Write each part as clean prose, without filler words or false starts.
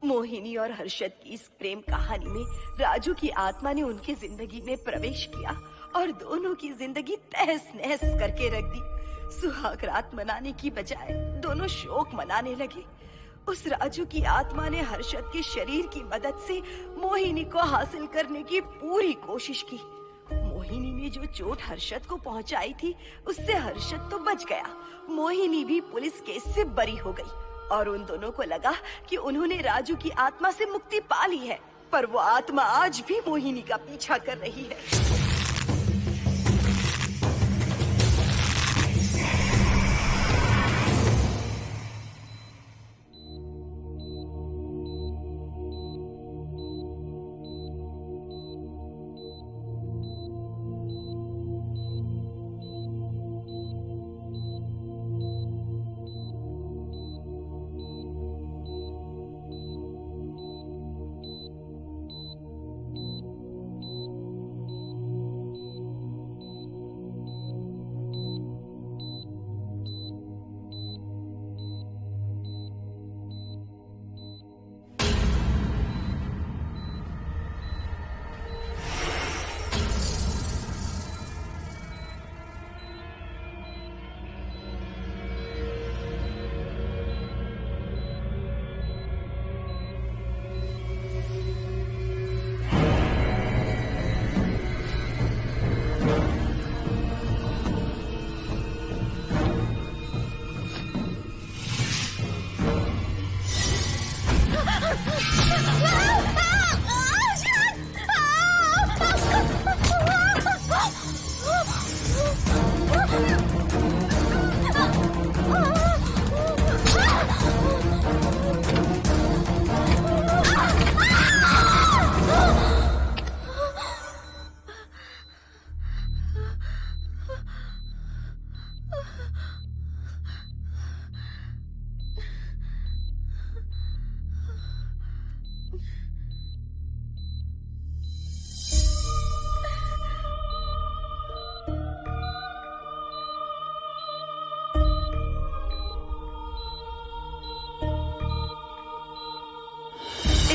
मोहिनी और हर्षद की इस प्रेम कहानी में राजू की आत्मा ने उनकी जिंदगी में प्रवेश किया और दोनों की जिंदगी तहस नहस करके रख दी। सुहाग रात मनाने की बजाय दोनों शोक मनाने लगे। उस राजू की आत्मा ने हर्षद के शरीर की मदद से मोहिनी को हासिल करने की पूरी कोशिश की। मोहिनी ने जो चोट हर्षद को पहुंचाई थी उससे हर्षद तो बच गया, मोहिनी भी पुलिस केस से बरी हो गई और उन दोनों को लगा कि उन्होंने राजू की आत्मा से मुक्ति पा ली है, पर वो आत्मा आज भी मोहिनी का पीछा कर रही है।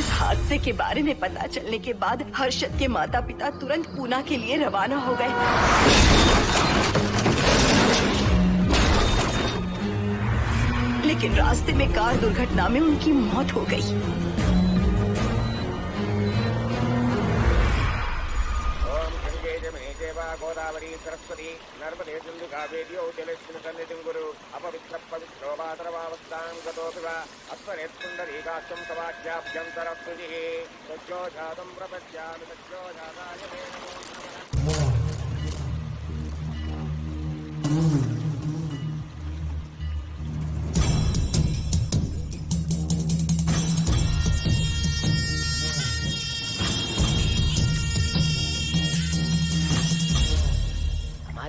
हादसे के बारे में पता चलने के बाद हर्षद के माता पिता तुरंत पूना के लिए रवाना हो गए। लेकिन रास्ते में कार दुर्घटना में उनकी मौत हो गई। गोदावरी सरस्वती नर्मदे सिंधु कावेरी जलेस्मिन् सन्निधिं कुरु अपवित्र पवित्रो वातरवावस्थां गतोऽपि वा अस्मरेत्पुण्डरीकाक्षं तवाख्याभ्यन्तरस्तुतिः सज्जो जातं प्रपश्यामि सज्जो जाताय मे नमो।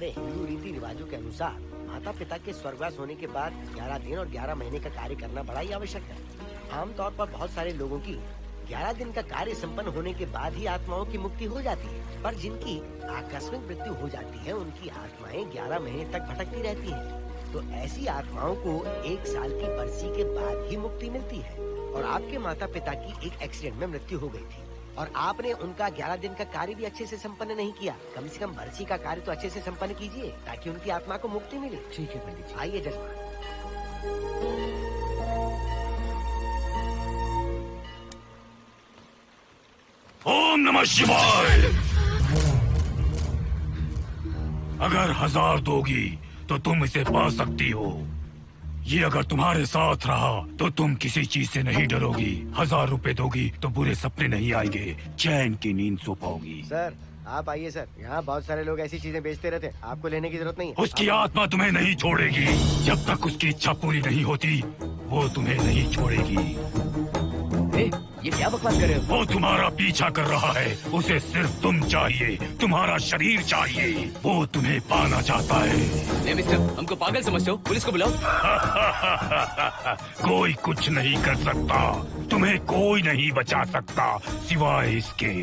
हिंदू रीति रिवाजों के अनुसार माता पिता के स्वर्गवास होने के बाद 11 दिन और 11 महीने का कार्य करना बड़ा ही आवश्यक है। आमतौर पर बहुत सारे लोगों की 11 दिन का कार्य संपन्न होने के बाद ही आत्माओं की मुक्ति हो जाती है, पर जिनकी आकस्मिक मृत्यु हो जाती है उनकी आत्माएं 11 महीने तक भटकती रहती हैं। तो ऐसी आत्माओं को 1 साल की बरसी के बाद ही मुक्ति मिलती है। और आपके माता पिता की एक एक्सीडेंट में मृत्यु हो गई थी और आपने उनका 11 दिन का कार्य भी अच्छे से संपन्न नहीं किया। कम से कम बरसी का कार्य तो अच्छे से संपन्न कीजिए ताकि उनकी आत्मा को मुक्ति मिले। ठीक है पंडित जी। आइए जजमान। ओम नमः शिवाय। अगर 1000 दोगी तो तुम इसे पा सकती हो। ये अगर तुम्हारे साथ रहा तो तुम किसी चीज से नहीं डरोगी। 1000 रुपए दोगी तो बुरे सपने नहीं आएंगे, चैन की नींद सो पाओगी। सर आप आइए सर, यहाँ बहुत सारे लोग ऐसी चीजें बेचते रहते हैं, आपको लेने की जरूरत नहीं है। उसकी आत्मा तुम्हें नहीं छोड़ेगी। जब तक उसकी इच्छा पूरी नहीं होती वो तुम्हें नहीं छोड़ेगी। ये क्या बकवास कर रहे हो? वो तुम्हारा पीछा कर रहा है, उसे सिर्फ तुम चाहिए, तुम्हारा शरीर चाहिए। वो तुम्हें पाना चाहता है। मिस्टर, हमको पागल समझते हो? पुलिस को बुलाओ। कोई कुछ नहीं कर सकता, तुम्हें कोई नहीं बचा सकता सिवाय इसके।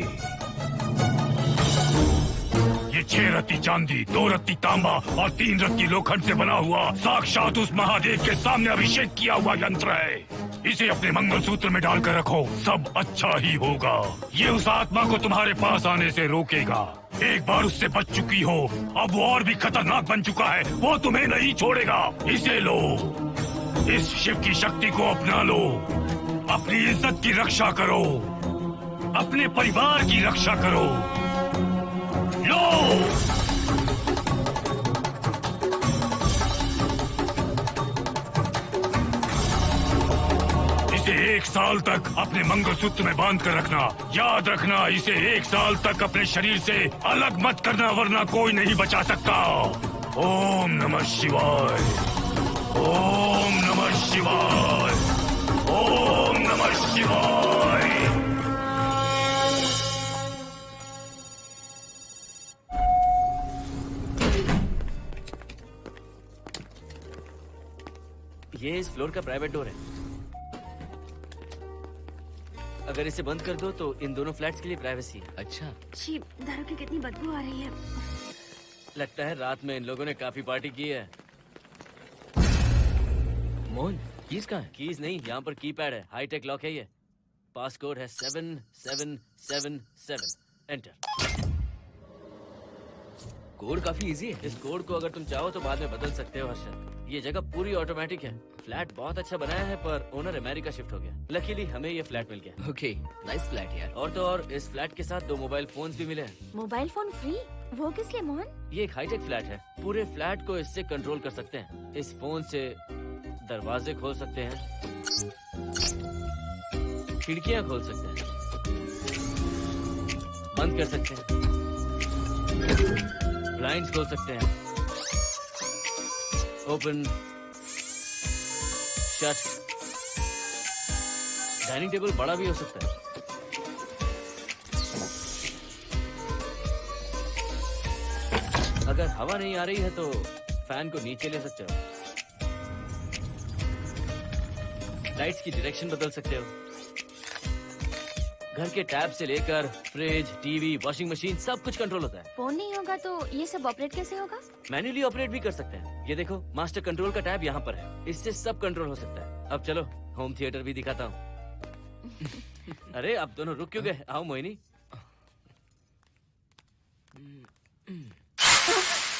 ये 6 रत्ती चांदी, 2 रत्ती तांबा और 3 रत्ती लोखंड से बना हुआ साक्षात उस महादेव के सामने अभिषेक किया हुआ यंत्र है। इसे अपने मंगलसूत्र में डालकर रखो, सब अच्छा ही होगा। ये उस आत्मा को तुम्हारे पास आने से रोकेगा। एक बार उससे बच चुकी हो, अब वो और भी खतरनाक बन चुका है, वो तुम्हें नहीं छोड़ेगा। इसे लो, इस शिव की शक्ति को अपना लो, अपनी इज्जत की रक्षा करो, अपने परिवार की रक्षा करो। लो! इसे 1 साल तक अपने मंगलसूत्र में बांध कर रखना। याद रखना, इसे 1 साल तक अपने शरीर से अलग मत करना, वरना कोई नहीं बचा सकता। ओम नमः शिवाय, ओम नमः शिवाय, ओम नमः शिवाय। ये इस फ्लोर का प्राइवेट डोर है। अगर इसे बंद कर दो तो इन दोनों फ्लैट्स के लिए प्राइवेसी है। अच्छा, छी, दारू की कितनी बदबू आ रही है। लगता है रात में इन लोगों ने काफी पार्टी की है। मोहन, कीज कहाँ है? कीज नहीं, यहाँ पर कीपैड है, हाईटेक लॉक है ये। पासकोड है 7777। एंटर। कोड काफी इजी है। इस कोड को अगर तुम चाहो तो बाद में बदल सकते हो हर्षद। ये जगह पूरी ऑटोमेटिक है। फ्लैट बहुत अच्छा बनाया है, पर ओनर अमेरिका शिफ्ट हो गया। लकीली हमें ये फ्लैट मिल गया। ओके, नाइस फ्लैट यार। और तो और इस फ्लैट के साथ 2 मोबाइल फोन्स भी मिले हैं। Mobile phone free? वो किस लिए मोहन? ये एक हाईटेक फ्लैट है, पूरे फ्लैट को इससे कंट्रोल कर सकते हैं। इस फोन से दरवाजे खोल सकते हैं, खिड़कियां खोल सकते हैं, बंद कर सकते हैं, ब्लाइंड्स खोल सकते हैं, ओपन, शट। डाइनिंग टेबल बड़ा भी हो सकता है। अगर हवा नहीं आ रही है तो फैन को नीचे ले सकते हो। लाइट्स की डायरेक्शन बदल सकते हो। घर के टैब से लेकर फ्रिज, टीवी, वॉशिंग मशीन सब कुछ कंट्रोल होता है। फोन नहीं होगा तो ये सब ऑपरेट कैसे होगा? मैन्युअली ऑपरेट भी कर सकते हैं। ये देखो, मास्टर कंट्रोल का टैब यहाँ पर है, इससे सब कंट्रोल हो सकता है। अब चलो होम थिएटर भी दिखाता हूँ। अरे आप दोनों रुक क्यों गए? आओ मोहिनी।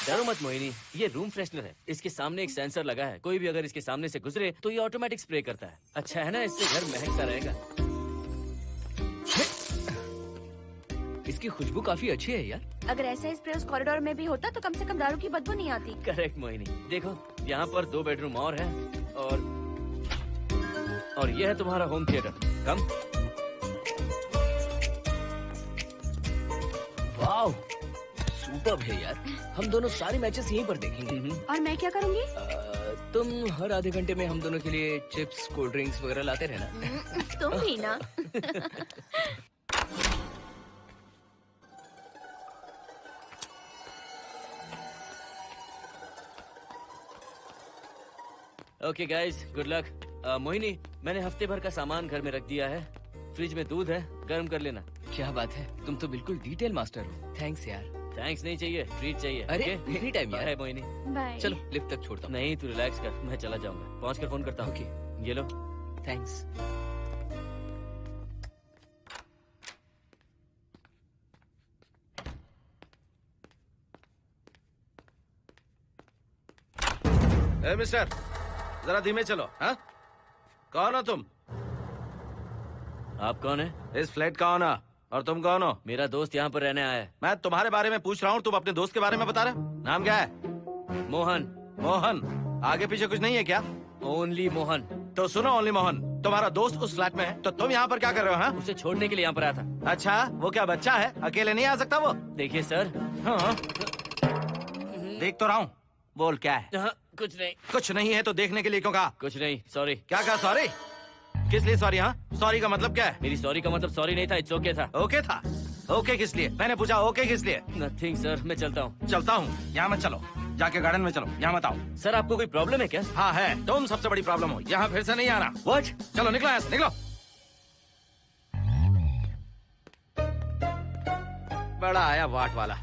डरो मत मोहिनी, ये रूम फ्रेशनर है। इसके सामने एक सेंसर लगा है, कोई भी अगर इसके सामने से गुजरे तो ये ऑटोमेटिक स्प्रे करता है। अच्छा है ना, इससे घर महकता रहेगा। इसकी खुशबू काफी अच्छी है यार। अगर ऐसा स्प्रे उस कॉरिडोर में भी होता तो कम से कम दारू की बदबू नहीं आती। करेक्ट मोहिनी। देखो यहाँ पर 2 बेडरूम और है, और ये है तुम्हारा होम थिएटर। कम। वाओ, सुपर्ब है यार। हम दोनों सारे मैचेस यहीं पर देखेंगे। और मैं क्या करूँगी? तुम हर आधे घंटे में हम दोनों के लिए चिप्स, कोल्ड ड्रिंक्स वगैरह लाते रहना। तुम भी ना। Okay guys, good luck. Mohini, मैंने हफ्ते भर का सामान घर में रख दिया है। फ्रिज में दूध है, गर्म कर लेना। क्या बात है, तुम तो बिल्कुल डिटेल मास्टर हो। थैंक्स यार। थैंक्स नहीं चाहिए, ट्रीट चाहिए। अरे एनी टाइम यार। मोहिनी बाय। चलो लिफ्ट तक छोड़ता हूँ। नहीं, तू रिलैक्स कर, मैं चला जाऊंगा। पहुँच कर फोन करता हूँ। ओके, ये लो। थैंक्स। ए मिस्टर, जरा धीमे चलो। हाँ, कौन हो तुम? आप कौन है? इस फ्लैट का ओनर। और तुम कौन हो? मेरा दोस्त यहाँ पर रहने आया है। मैं तुम्हारे बारे में पूछ रहा हूँ, तुम अपने दोस्त के बारे में बता रहे हो? नाम क्या है? मोहन। मोहन? आगे पीछे कुछ नहीं है क्या? ओनली मोहन। तो सुनो ओनली मोहन, तुम्हारा दोस्त उस फ्लैट में है, तो तुम यहाँ पर क्या कर रहे हो? हाँ? उसे छोड़ने के लिए यहाँ पर आया था। अच्छा, वो क्या बच्चा है? अकेले नहीं आ सकता वो? देखिए सर। हाँ, देख तो रहा हूँ। बोल क्या है? हाँ, कुछ नहीं। कुछ नहीं है तो देखने के लिए क्यों कहा? कुछ नहीं, सॉरी। क्या कहा सॉरी? किस लिए सॉरी? हाँ, सॉरी का मतलब क्या है? मेरी सॉरी का मतलब सॉरी नहीं था, इट्स ओके था। ओके था? ओके किस लिए? मैंने पूछा ओके किस लिए? नथिंग सर, मैं चलता हूँ। चलता हूँ? यहाँ मत चलो, जाके गार्डन में चलो, यहाँ मत आओ। सर आपको कोई प्रॉब्लम है क्या? हाँ है, तुम सबसे बड़ी प्रॉब्लम हो। यहाँ फिर से नहीं आना। व्हाट? चलो निकलो यहाँ से, निकलो। बड़ा आया वाट वाला।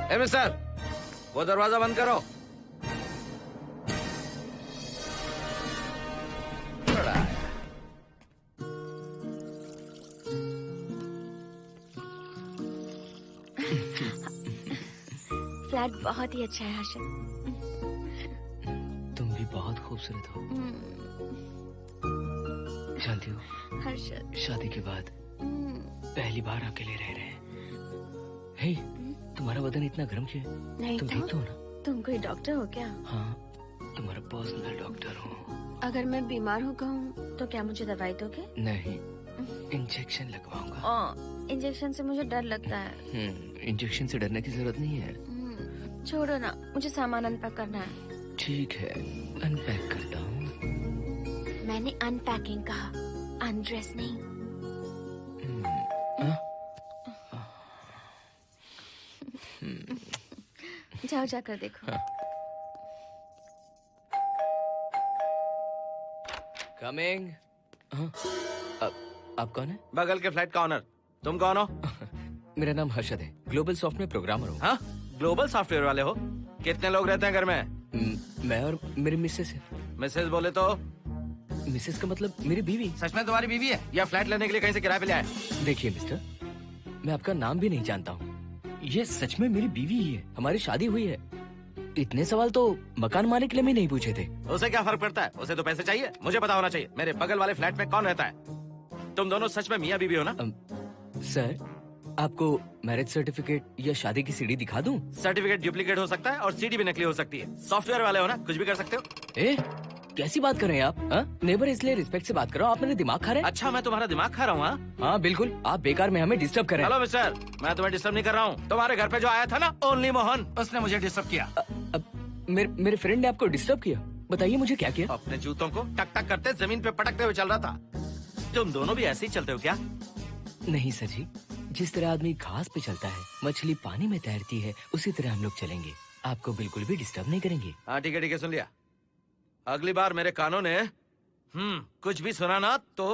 ए मिस्टर, वो दरवाजा बंद करो। बड़ा आया। फ्लैट बहुत ही अच्छा है हर्षद। तुम भी बहुत खूबसूरत हो। जानती हो, हर्षद शादी के बाद पहली बार अकेले रह रहे हैं। हे, तुम्हारा बदन इतना गर्म क्यों है? नहीं तुम ठीक तो हो ना? तुम कोई डॉक्टर हो क्या? हाँ, तुम्हारा पर्सनल डॉक्टर हूँ। अगर मैं बीमार हो गऊँ तो क्या मुझे दवाई दोगे? नहीं, इंजेक्शन लगवाऊंगा। इंजेक्शन से मुझे डर लगता है। इंजेक्शन से डरने की जरूरत नहीं है। छोड़ो ना, मुझे सामान अनपैक करना है। ठीक है, अनपैक करता हूँ। मैंने अनपैकिंग कहा, अनड्रेस नहीं। जाओ जाकर देखो। कमिंग। आप कौन है? बगल के फ्लैट का ऑनर। तुम कौन हो? मेरा नाम हर्षद है, ग्लोबल सॉफ्ट में प्रोग्रामर हूँ। हाँ, ग्लोबल सॉफ्टवेयर वाले हो? कितने लोग रहते हैं घर में? मैं और मेरी मिसेस है। मिसेज बोले तो? मिसेस का मतलब मेरी बीवी। सच में तुम्हारी बीवी है या फ्लैट लेने के लिए कहीं से किराए पे ले आए? देखिए मिस्टर, मैं आपका नाम भी नहीं जानता हूँ। ये सच में मेरी बीवी ही है, हमारी शादी हुई है। इतने सवाल तो मकान मालिक ने भी नहीं पूछे थे। उसे क्या फर्क पड़ता है? उसे तो पैसे चाहिए, मुझे पता होना चाहिए। मेरे बगल वाले फ्लैट में कौन रहता है? तुम दोनों सच में मियाँ बीवी हो ना? सर, आपको मैरिज सर्टिफिकेट या शादी की सीडी दिखा दूं? सर्टिफिकेट डुप्लीकेट हो सकता है और सीडी भी नकली हो सकती है। सॉफ्टवेयर वाले हो ना, कुछ भी कर सकते हो। ए, कैसी बात कर रहे हैं आप? नेबर, इसलिए रिस्पेक्ट से बात कर रहा हूँ। आप मेरे दिमाग खा रहे हैं? अच्छा, मैं तुम्हारा दिमाग खा रहा हूँ? हाँ बिल्कुल, आप बेकार में हमें डिस्टर्ब कर रहे हैं। हेलो मिस्टर, मैं तुम्हें डिस्टर्ब नहीं कर रहा हूँ। तुम्हारे घर पे जो आया था ना, ओनली मोहन, उसने मुझे डिस्टर्ब किया। मेरे फ्रेंड ने आपको डिस्टर्ब किया? बताइए मुझे क्या किया? अपने जूतों को टक टक करते जमीन पे पटकते हुए चल रहा था। तुम दोनों भी ऐसे ही चलते हो क्या? नहीं सर जी, जिस तरह आदमी घास पे चलता है, मछली पानी में तैरती है, उसी तरह हम लोग चलेंगे। आपको बिल्कुल भी डिस्टर्ब नहीं करेंगे। हाँ ठीक है, सुन लिया। अगली बार मेरे कानों ने कुछ भी सुना ना तो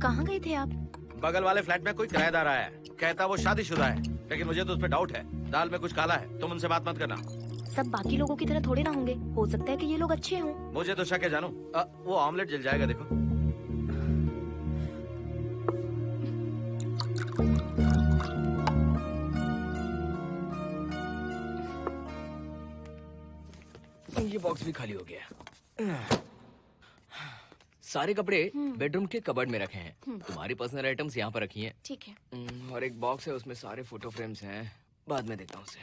कहाँ गए थे आप? बगल वाले फ्लैट में कोई किराएदार आया है, कहता वो शादीशुदा है, लेकिन मुझे तो उस पर डाउट है। दाल में कुछ काला है, तुम उनसे बात मत करना। सब बाकी लोगों की तरह थोड़े ना होंगे, हो सकता है कि ये लोग अच्छे हों। मुझे तो शक है जानू। वो ऑमलेट जल जाएगा, देखो। ये बॉक्स भी खाली हो गया। सारे कपड़े बेडरूम के कबर्ड में रखे हैं। तुम्हारी पर्सनल आइटम्स यहाँ पर रखी हैं। ठीक है। और एक बॉक्स है, उसमें सारे फोटो फ्रेम्स हैं। बाद में देखता हूँ उसे।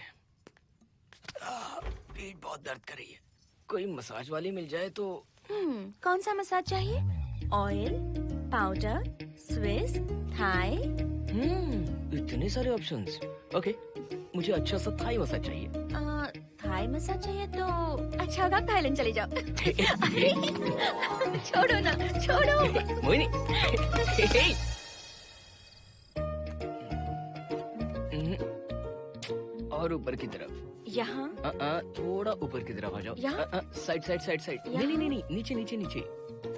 पीठ बहुत दर्द कर रही है, कोई मसाज वाली मिल जाए तो। कौन सा मसाज चाहिए? Oil, powder, Swiss, Thai? इतने सारे ऑप्शंस। ओके, मुझे अच्छा सा थाई मसाज चाहिए। थाई मसाज चाहिए तो अच्छा होगा थाईलैंड चले जाओ। अरे छोड़ो ना, छोड़ो। मोहिनी। और ऊपर की तरफ। यहाँ? थोड़ा ऊपर की तरफ आ जाओ। यहाँ? Side side side side. नहीं नहीं नहीं, नीचे नीचे नीचे।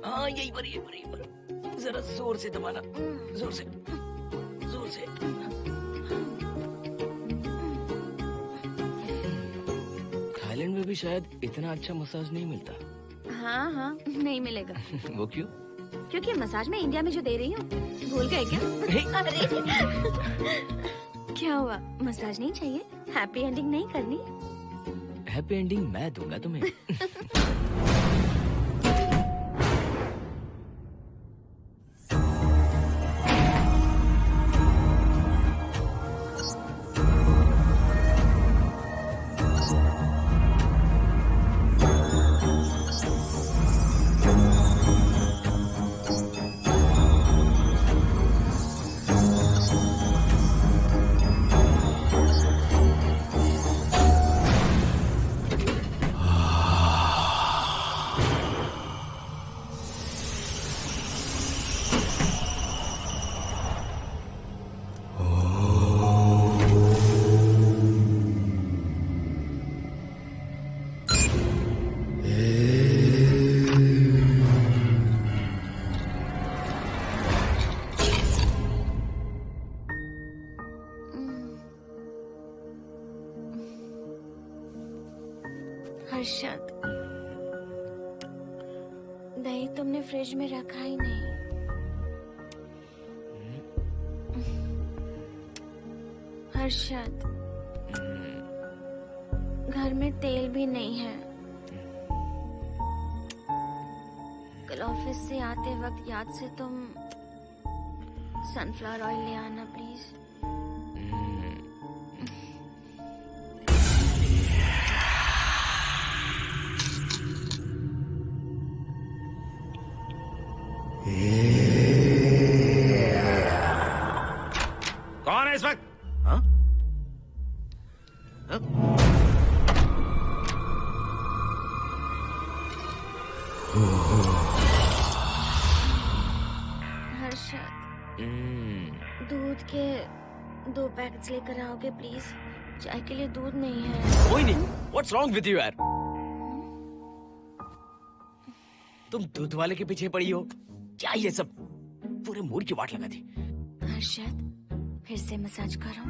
हाँ यही पर, यही पर, यही पर। जरा जोर से दबाना, जोर से, जोर से। थाईलैंड में भी शायद इतना अच्छा मसाज नहीं मिलता। हाँ हाँ, नहीं मिलेगा। वो क्यों? क्योंकि मसाज मैं इंडिया में जो दे रही हूँ, भूल गए क्या? अरे क्या हुआ, मसाज नहीं चाहिए? हैप्पी एंडिंग नहीं करनी? हैप्पी एंडिंग मैं दूंगा तुम्हें। हर्षद, दही तुमने फ्रिज में रखा ही नहीं। हर्षद, घर में तेल भी नहीं है। कल ऑफिस से आते वक्त याद से तुम सनफ्लावर ऑयल ले आना प्लीज। कौन है इस वक्त? हाँ? हाँ? हर्षद, दूध के 2 पैकेट्स लेकर आओगे प्लीज? चाय के लिए दूध नहीं है। कोई नहीं। What's wrong with you यार? तुम दूध वाले के पीछे पड़ी हो? क्या ये सब? पूरे मूड की वाट लगा दी। हर्षद, फिर से मसाज करो।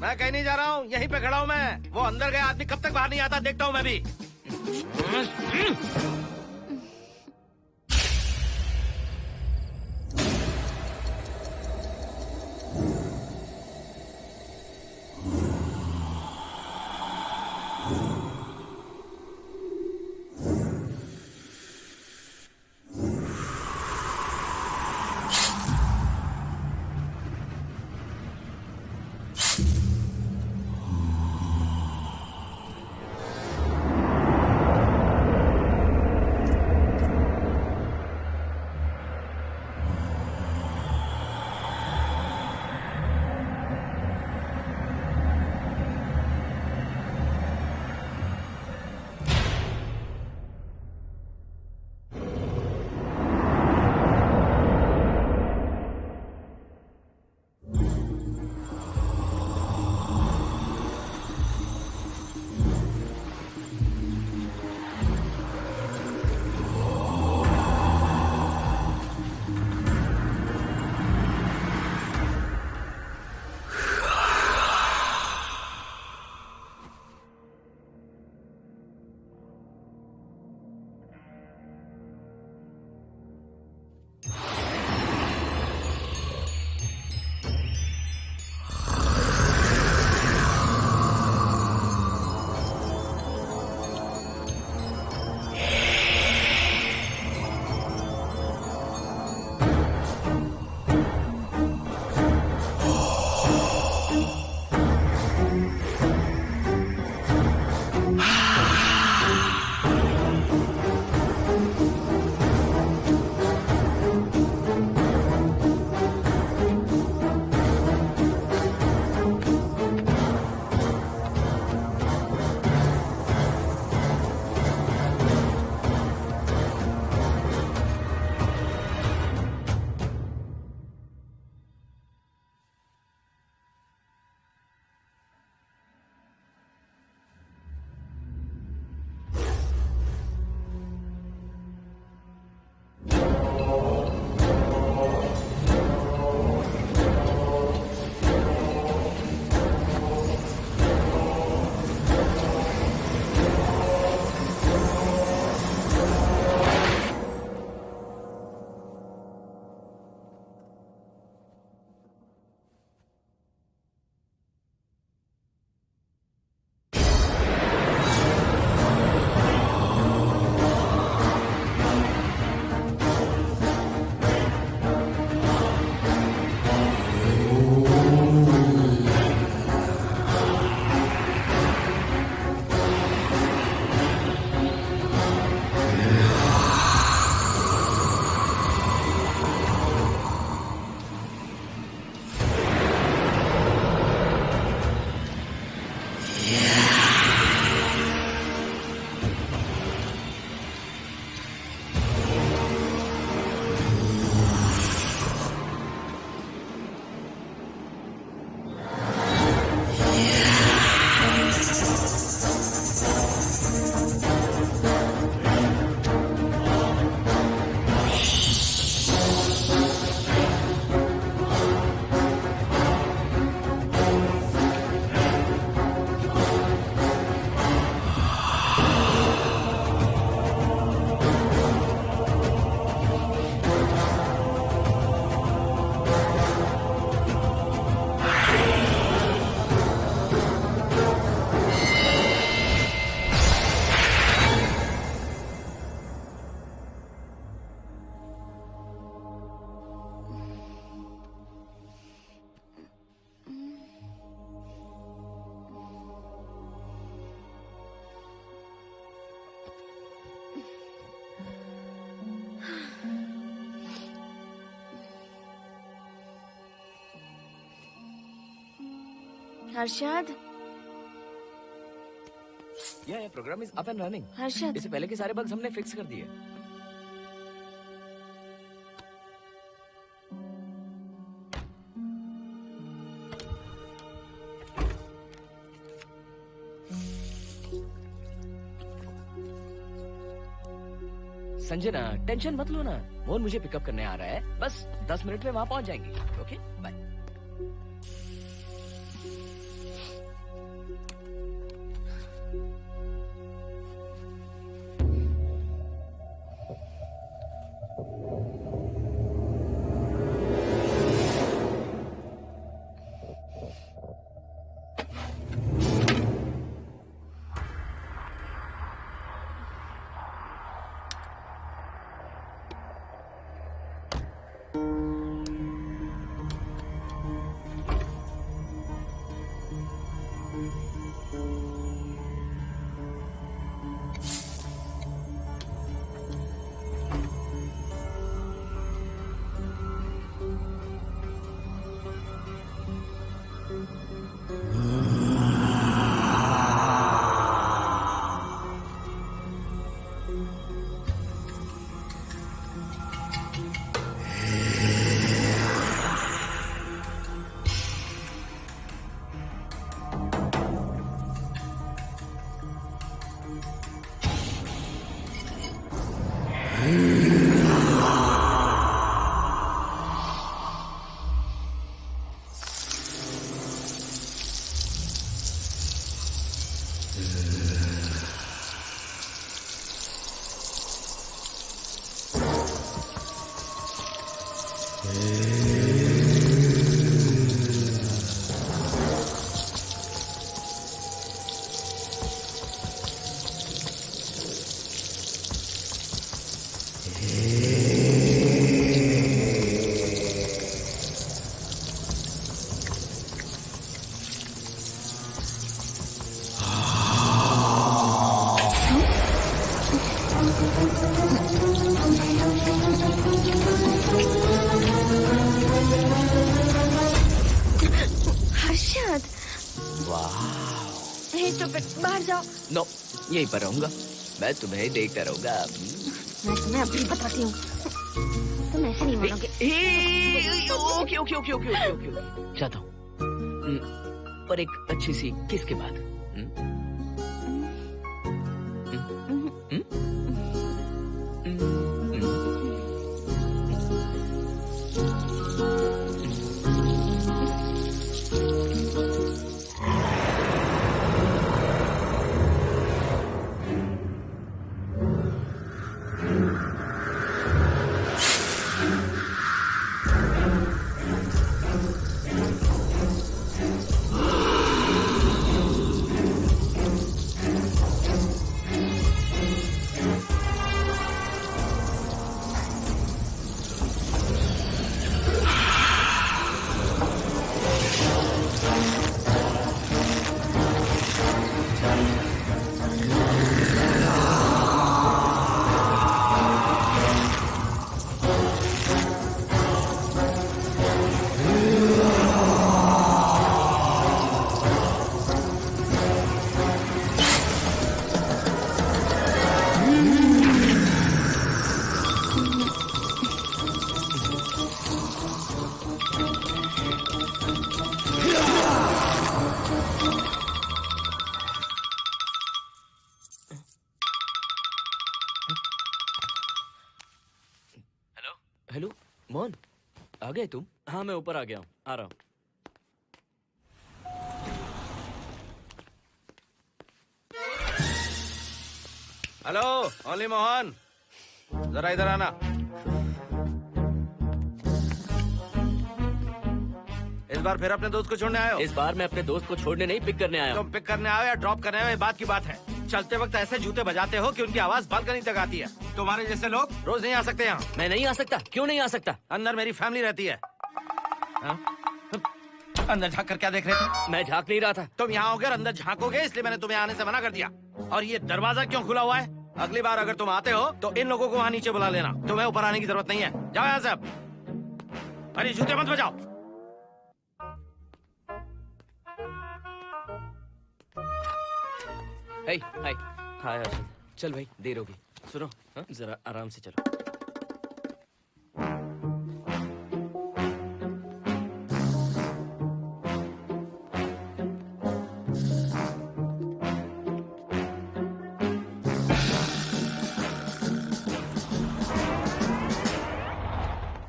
मैं कहीं नहीं जा रहा हूँ, यहीं पे खड़ा हूँ मैं। वो अंदर गया आदमी कब तक बाहर नहीं आता, देखता हूँ मैं भी। हर्षद, ये program is up and running. Harshad, इससे पहले के सारे बग्स हमने फिक्स कर दिए। संजना, टेंशन मत लो ना, मोहन मुझे पिकअप करने आ रहा है, बस 10 मिनट में वहां पहुंच जाएंगे। Okay bye. Harshad, hey stupid, बाहर जाओ। नो, यहीं पर रहूंगा, मैं तुम्हें देखता रहूंगा। मैं तुम्हें अभी बताती हूँ, तुम ऐसे नहीं मानोगे। Okay okay okay okay okay okay, जाता हूँ, पर एक अच्छी सी किस के बाद। हेलो मोहन, आ गए तुम? हाँ मैं ऊपर आ गया हूँ, आ रहा हूँ। हेलो ओनली मोहन, जरा इधर आना। इस बार फिर अपने दोस्त को छोड़ने आए हो? इस बार मैं अपने दोस्त को छोड़ने नहीं, पिक करने आया हूँ। तुम पिक करने आए हो या ड्रॉप करने आए हो, ये बात की बात है। चलते वक्त ऐसे जूते बजाते हो कि उनकी आवाज बालकनी तक आती है। तुम्हारे जैसे लोग रोज नहीं आ सकते यहाँ। मैं नहीं आ सकता? क्यों नहीं आ सकता? अंदर मेरी फैमिली रहती है। अंदर झांक कर क्या देख रहे थे? मैं झांक नहीं रहा था। तुम यहाँ होकर अंदर झांकोगे, इसलिए मैंने तुम्हें आने से मना कर दिया। और ये दरवाजा क्यों खुला हुआ है? अगली बार अगर तुम आते हो तो इन लोगों को वहाँ नीचे बुला लेना, तुम्हें ऊपर आने की जरूरत नहीं है। जाओ यहाँ से अब। अरे जूते मत बजाओ। हाय हाय हाय हर्षद। चल भाई, देर होगी। सुनो, हाँ जरा आराम से चलो।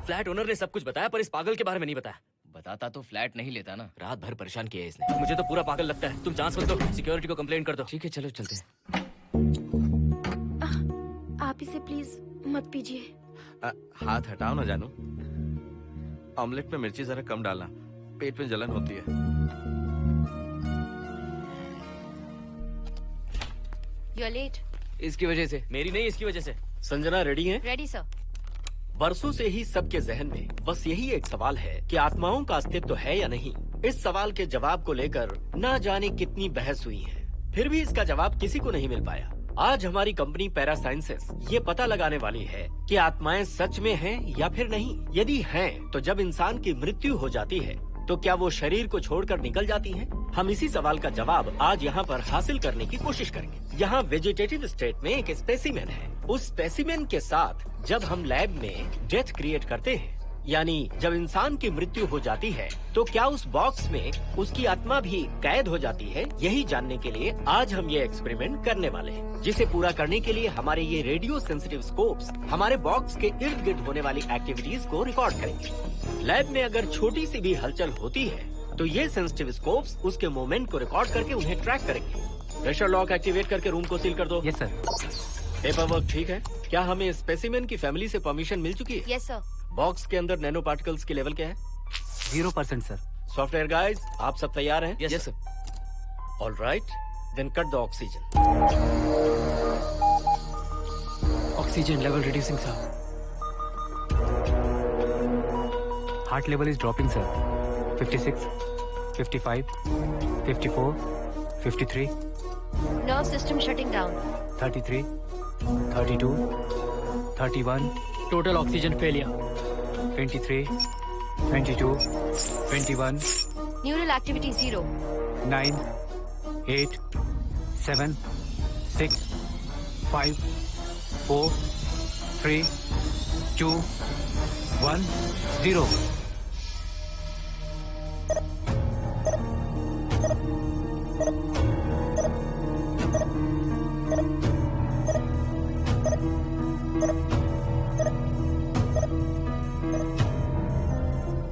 फ्लैट ओनर ने सब कुछ बताया, पर इस पागल के बारे में नहीं बताया। बताता तो फ्लैट नहीं लेता ना। रात भर परेशान किया है इसने मुझे, तो पूरा पागल लगता है। तुम चांस मत दो, सिक्योरिटी को कंप्लेंट कर दो। ठीक है, चलो चलते हैं। आप इसे प्लीज मत पीजिए। हाथ हटाओ ना जानू। ऑमलेट में मिर्ची जरा कम डालना, पेट में जलन होती है। You are late. इसकी वजह से। मेरी नहीं, इसकी वजह से। संजना रेडी हैं? Ready sir. बरसों से ही सबके जहन में बस यही एक सवाल है कि आत्माओं का अस्तित्व है या नहीं। इस सवाल के जवाब को लेकर ना जाने कितनी बहस हुई है, फिर भी इसका जवाब किसी को नहीं मिल पाया। आज हमारी कंपनी पैरा साइंसेस ये पता लगाने वाली है कि आत्माएं सच में हैं या फिर नहीं। यदि हैं, तो जब इंसान की मृत्यु हो जाती है तो क्या वो शरीर को छोड़कर निकल जाती हैं? हम इसी सवाल का जवाब आज यहाँ पर हासिल करने की कोशिश करेंगे। यहाँ वेजिटेटिव स्टेट में एक स्पेसिमेन है। उस स्पेसिमेन के साथ जब हम लैब में डेथ क्रिएट करते हैं, यानी जब इंसान की मृत्यु हो जाती है, तो क्या उस बॉक्स में उसकी आत्मा भी कैद हो जाती है? यही जानने के लिए आज हम ये एक्सपेरिमेंट करने वाले हैं, जिसे पूरा करने के लिए हमारे ये रेडियो सेंसिटिव स्कोप्स हमारे बॉक्स के इर्द गिर्द होने वाली एक्टिविटीज को रिकॉर्ड करेंगे। लैब में अगर छोटी सी भी हलचल होती है तो ये सेंसिटिव स्कोप्स उसके मूवमेंट को रिकॉर्ड करके उन्हें ट्रैक करेंगे। प्रेशर लॉक एक्टिवेट करके रूम को सील कर दो। Yes sir. पेपर वर्क ठीक है? क्या हमें स्पेसिमेन की फैमिली से परमिशन मिल चुकी है? Yes sir. बॉक्स के अंदर नैनो पार्टिकल्स की लेवल क्या है? 0% सर। सॉफ्टवेयर गाइस, आप सब तैयार हैं? Yes sir. All right, then cut the oxygen. Oxygen level reducing sir. Heart level is dropping sir. 56, 55, 54, 53, nerve system shutting down. 33, 32, 31, total oxygen failure. 23, 22, 21, neural activity 0। 9, 8, 7, 6, 5, 4, 3, 2, 1, 0।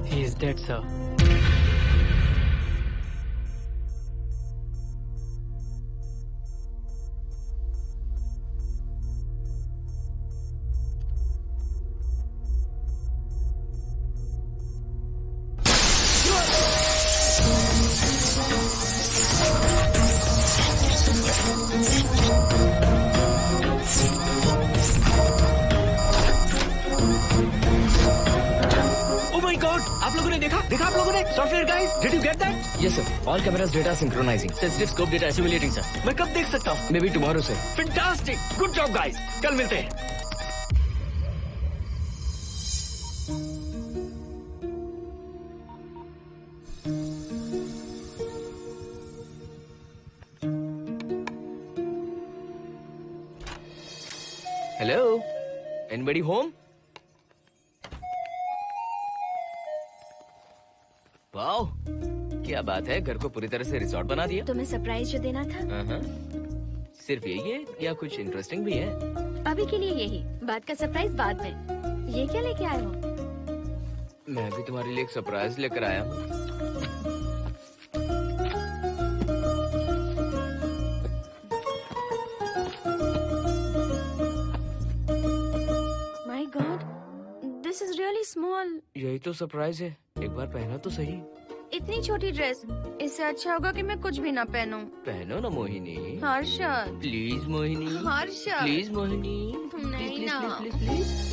He is dead, sir. आप लोगों ने देखा आप लोगों ने? Software guys, did you get that? Yes sir, all cameras data synchronising. Sensitive scope data assimilating sir. मैं कब देख सकता हूँ? May be tomorrow sir. Fantastic, good job guys, कल मिलते हैं। Hello, anybody home? वाओ, क्या बात है, घर को पूरी तरह से रिसॉर्ट बना दिया। तुम्हें सरप्राइज जो देना था। सिर्फ यही है या कुछ इंटरेस्टिंग भी है? अभी के लिए यही, बात का सरप्राइज बाद में। ये क्या लेके आए हो? मैं भी तुम्हारे लिए एक सरप्राइज लेकर आया हूँ। My God, this is really small. यही तो सरप्राइज है, एक बार पहना तो सही। इतनी छोटी ड्रेस, इससे अच्छा होगा कि मैं कुछ भी ना पहनूं। पहनो ना मोहिनी। हर्षद, प्लीज मोहिनी। हर्षद, प्लीज मोहिनी। नहीं ना। Please please.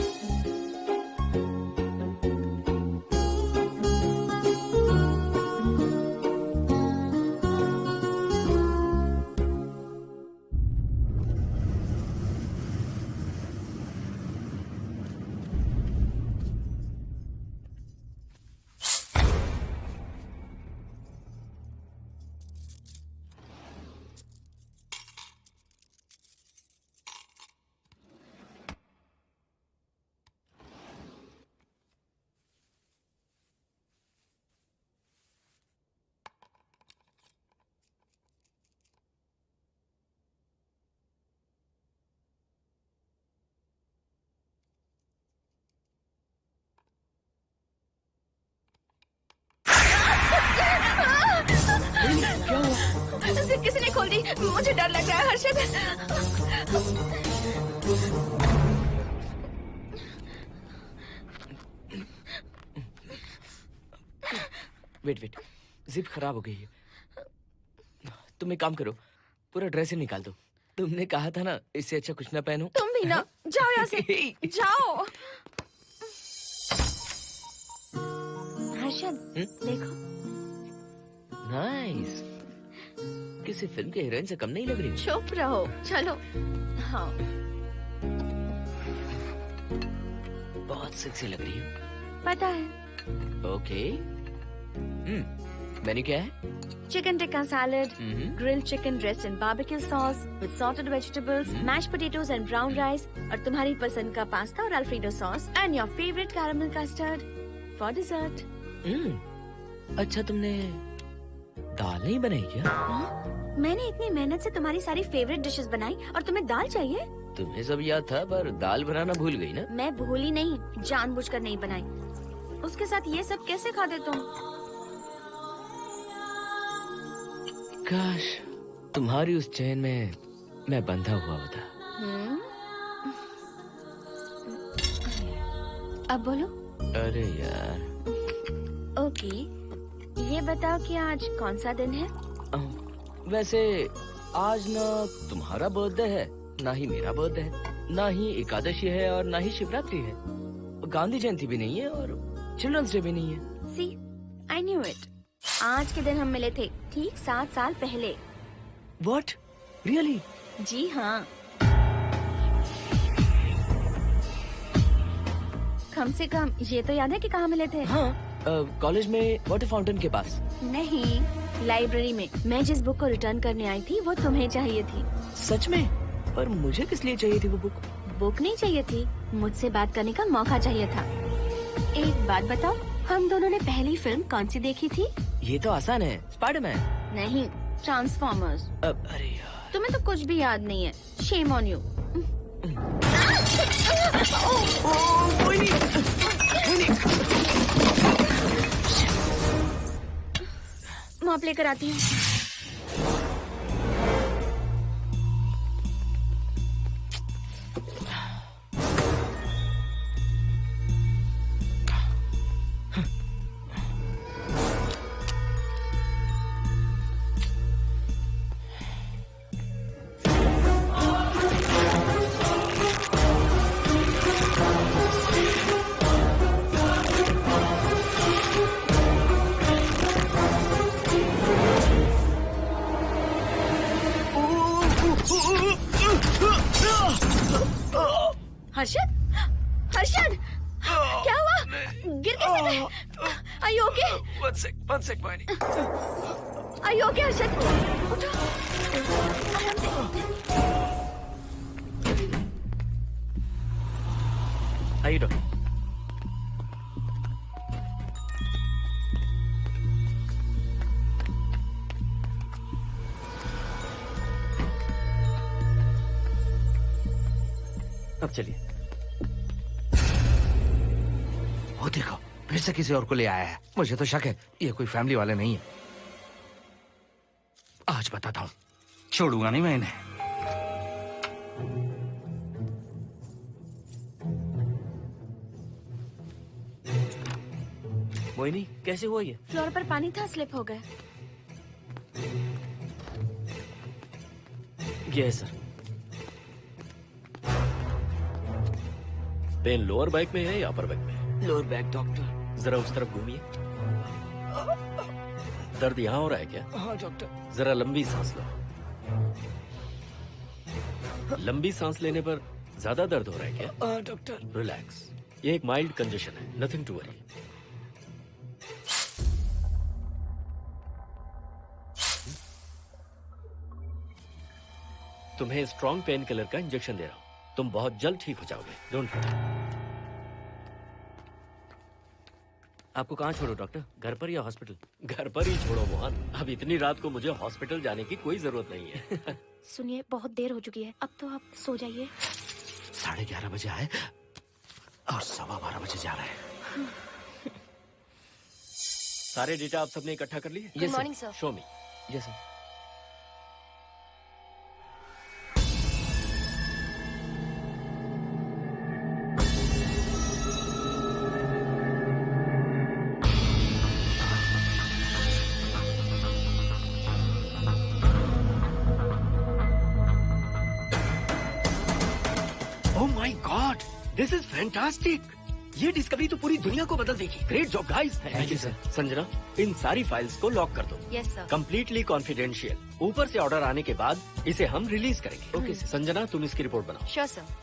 जिप किसी ने खोल दी, मुझे डर लग रहा है हर्षद। वेट, जिप खराब हो गई है। तुम एक काम करो, पूरा ड्रेस ही निकाल दो। तुमने कहा था ना इससे अच्छा कुछ ना पहनो। तुम भी ना, जाओ यहाँ से, जाओ। हर्षद, देखो। नाइस, किसी फिल्म के हीरोइन से कम नहीं लग रही। चुप रहो, चलो। हाँ, बहुत सेक्सी लग रही है। पता है। ओके, मेन्यू क्या है? Chicken tikka salad, grilled chicken dressed in barbecue sauce with salted vegetables, mashed potatoes and brown rice, और तुम्हारी पसंद का पास्ता और alfredo sauce, and your favorite caramel custard for dessert. अच्छा, तुमने दाल नहीं बनाई क्या? मैंने इतनी मेहनत से तुम्हारी सारी फेवरेट डिशेस बनाई और तुम्हें दाल चाहिए? तुम्हें सब याद था पर दाल बनाना भूल गई ना? मैं भूली नहीं, जानबूझकर नहीं बनाई। उसके साथ ये सब कैसे खाते तुम? काश तुम्हारी उस चैन में मैं बंधा हुआ होता। अब बोलो। अरे यार। ओके, ये बताओ कि आज कौन सा दिन है? वैसे आज ना तुम्हारा बर्थडे है, ना ही मेरा बर्थडे है, ना ही एकादशी है और ना ही शिवरात्रि है, गांधी जयंती भी नहीं है और चिल्ड्रंस डे भी नहीं है। See, I knew it. आज के दिन हम मिले थे ठीक 7 साल पहले। What? Really? जी हाँ। कम से कम ये तो याद है कि कहाँ मिले थे? हाँ, कॉलेज में वाटर फाउंटेन के पास। नहीं, लाइब्रेरी में। मैं जिस बुक को रिटर्न करने आई थी वो तुम्हें चाहिए थी। सच में? पर मुझे किस लिए चाहिए थी वो बुक? बुक नहीं चाहिए थी, मुझसे बात करने का मौका चाहिए था। एक बात बताओ, हम दोनों ने पहली फिल्म कौन सी देखी थी? ये तो आसान है, स्पाइडरमैन। नहीं, ट्रांसफॉर्मर्स। अरे यार, तुम्हें तो कुछ भी याद नहीं है। Shame on you. मॉप लेकर आती हूँ। हर्षद, हर्षद, क्या हुआ? गिर कैसे गए? Are you okay? One sec, Moini. Are you okay, Harshad? उठो। आइए डॉक्टर। अब चलिए। वो देखो, फिर से किसी और को ले आया है। मुझे तो शक है ये कोई फैमिली वाले नहीं है। आज बताता हूँ, छोड़ूंगा नहीं मैं इन्हें। मोहिनी, कैसे हुआ ये? फ्लोर पर पानी था, स्लिप हो गए। ये है सर। पेन लोअर बैक में है या अपर बैक में? Lower back doctor. जरा उस तरफ घूमिए। दर्द यहाँ हो रहा है क्या? हाँ डॉक्टर। जरा लंबी सांस लो। लंबी सांस लेने पर ज्यादा दर्द हो रहा है क्या? हाँ डॉक्टर। रिलैक्स, ये एक माइल्ड कंजेशन है, नथिंग टू वरी। तुम्हें स्ट्रॉन्ग पेन किलर का इंजेक्शन दे रहा हूं, तुम बहुत जल्द ठीक हो जाओगे। Don't worry. आपको कहाँ छोड़ो डॉक्टर, घर पर या हॉस्पिटल? घर पर ही छोड़ो मोहन, अब इतनी रात को मुझे हॉस्पिटल जाने की कोई जरूरत नहीं है। सुनिए, बहुत देर हो चुकी है, अब तो आप सो जाइए। 11:30 बजे आए और 12:15 बजे जा रहे हैं। सारे डेटा आप सबने इकट्ठा कर लिए? Good morning sir. Show me. Yes sir. This is fantastic. ये डिस्कवरी तो पूरी दुनिया को बदल देगी। Great job guys. Thank you sir. Sanjana, इन सारी फाइल्स को लॉक कर दो। Yes sir. Completely confidential. ऊपर से ऑर्डर आने के बाद इसे हम रिलीज करेंगे। ओके संजना, तुम इसकी रिपोर्ट बनाओ। Sure sir.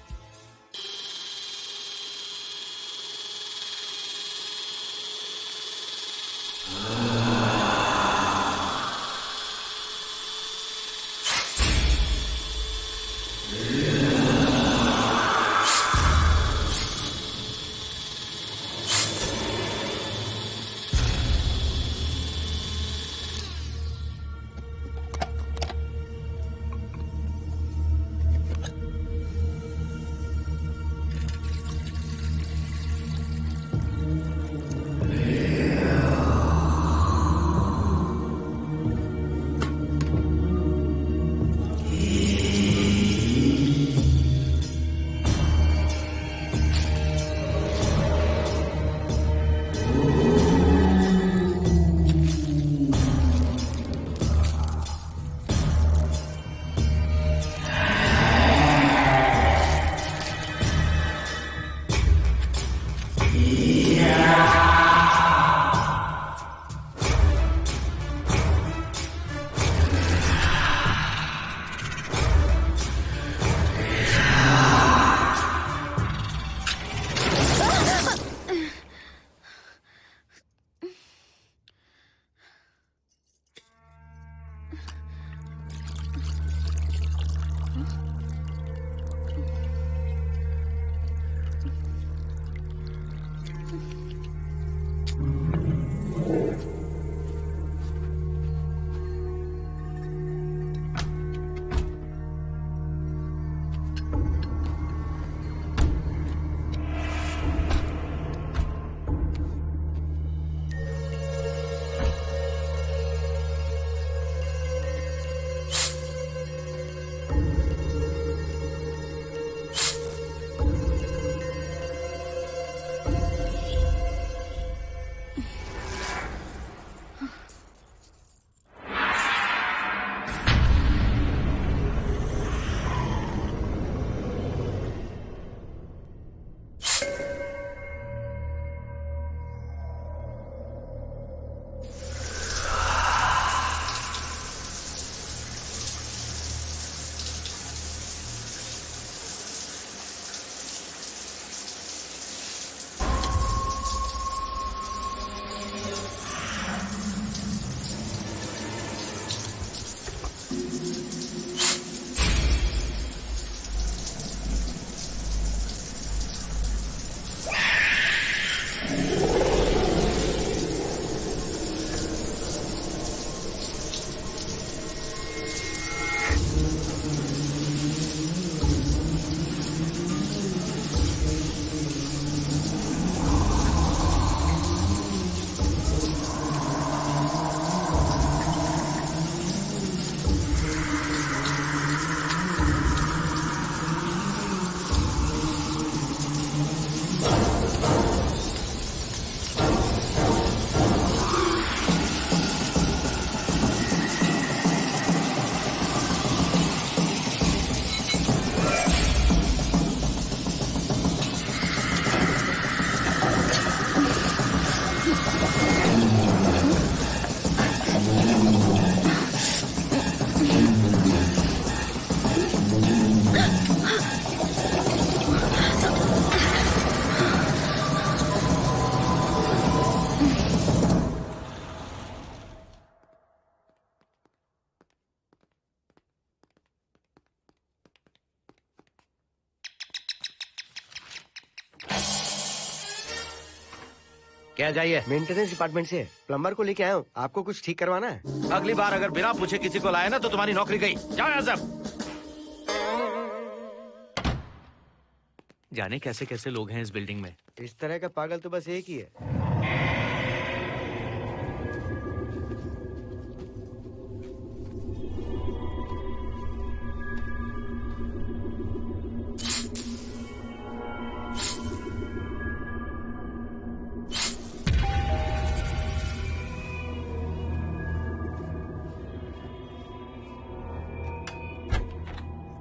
क्या जाइए? मेंटेनेंस डिपार्टमेंट से प्लम्बर को लेके आया हूँ। आपको कुछ ठीक करवाना है? अगली बार अगर बिना पूछे किसी को लाए ना तो तुम्हारी नौकरी गई। जाओ यहाँ सब। जाने कैसे कैसे लोग हैं इस बिल्डिंग में। इस तरह का पागल तो बस एक ही है।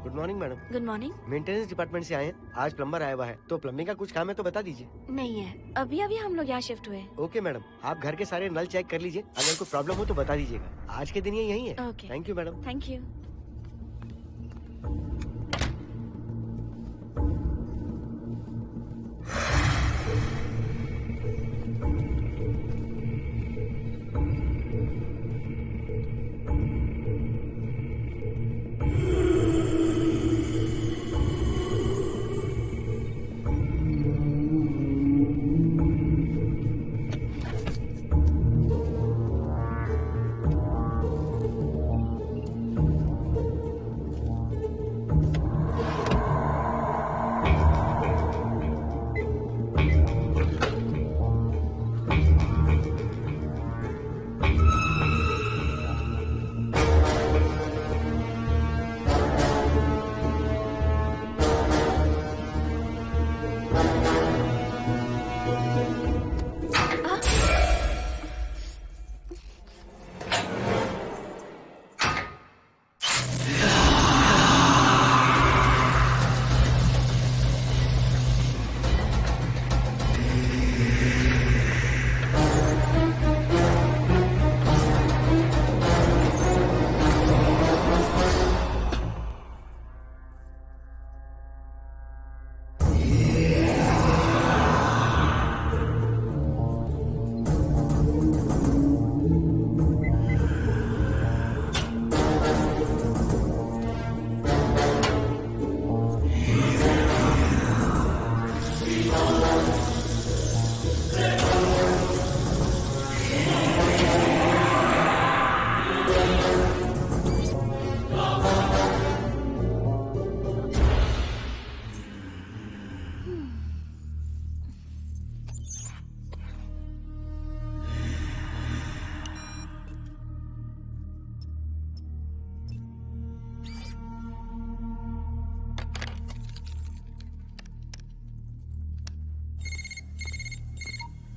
Good morning madam. Good morning. Maintenance department से आए हैं। आज प्लम्बर आया हुआ है, तो प्लम्बिंग का कुछ काम है तो बता दीजिए। नहीं है, अभी अभी हम लोग यहाँ शिफ्ट हुए। ओके मैडम, आप घर के सारे नल चेक कर लीजिए, अगर कोई प्रॉब्लम हो तो बता दीजिएगा। आज के दिन ये यही है। Okay. Thank you madam. Thank you.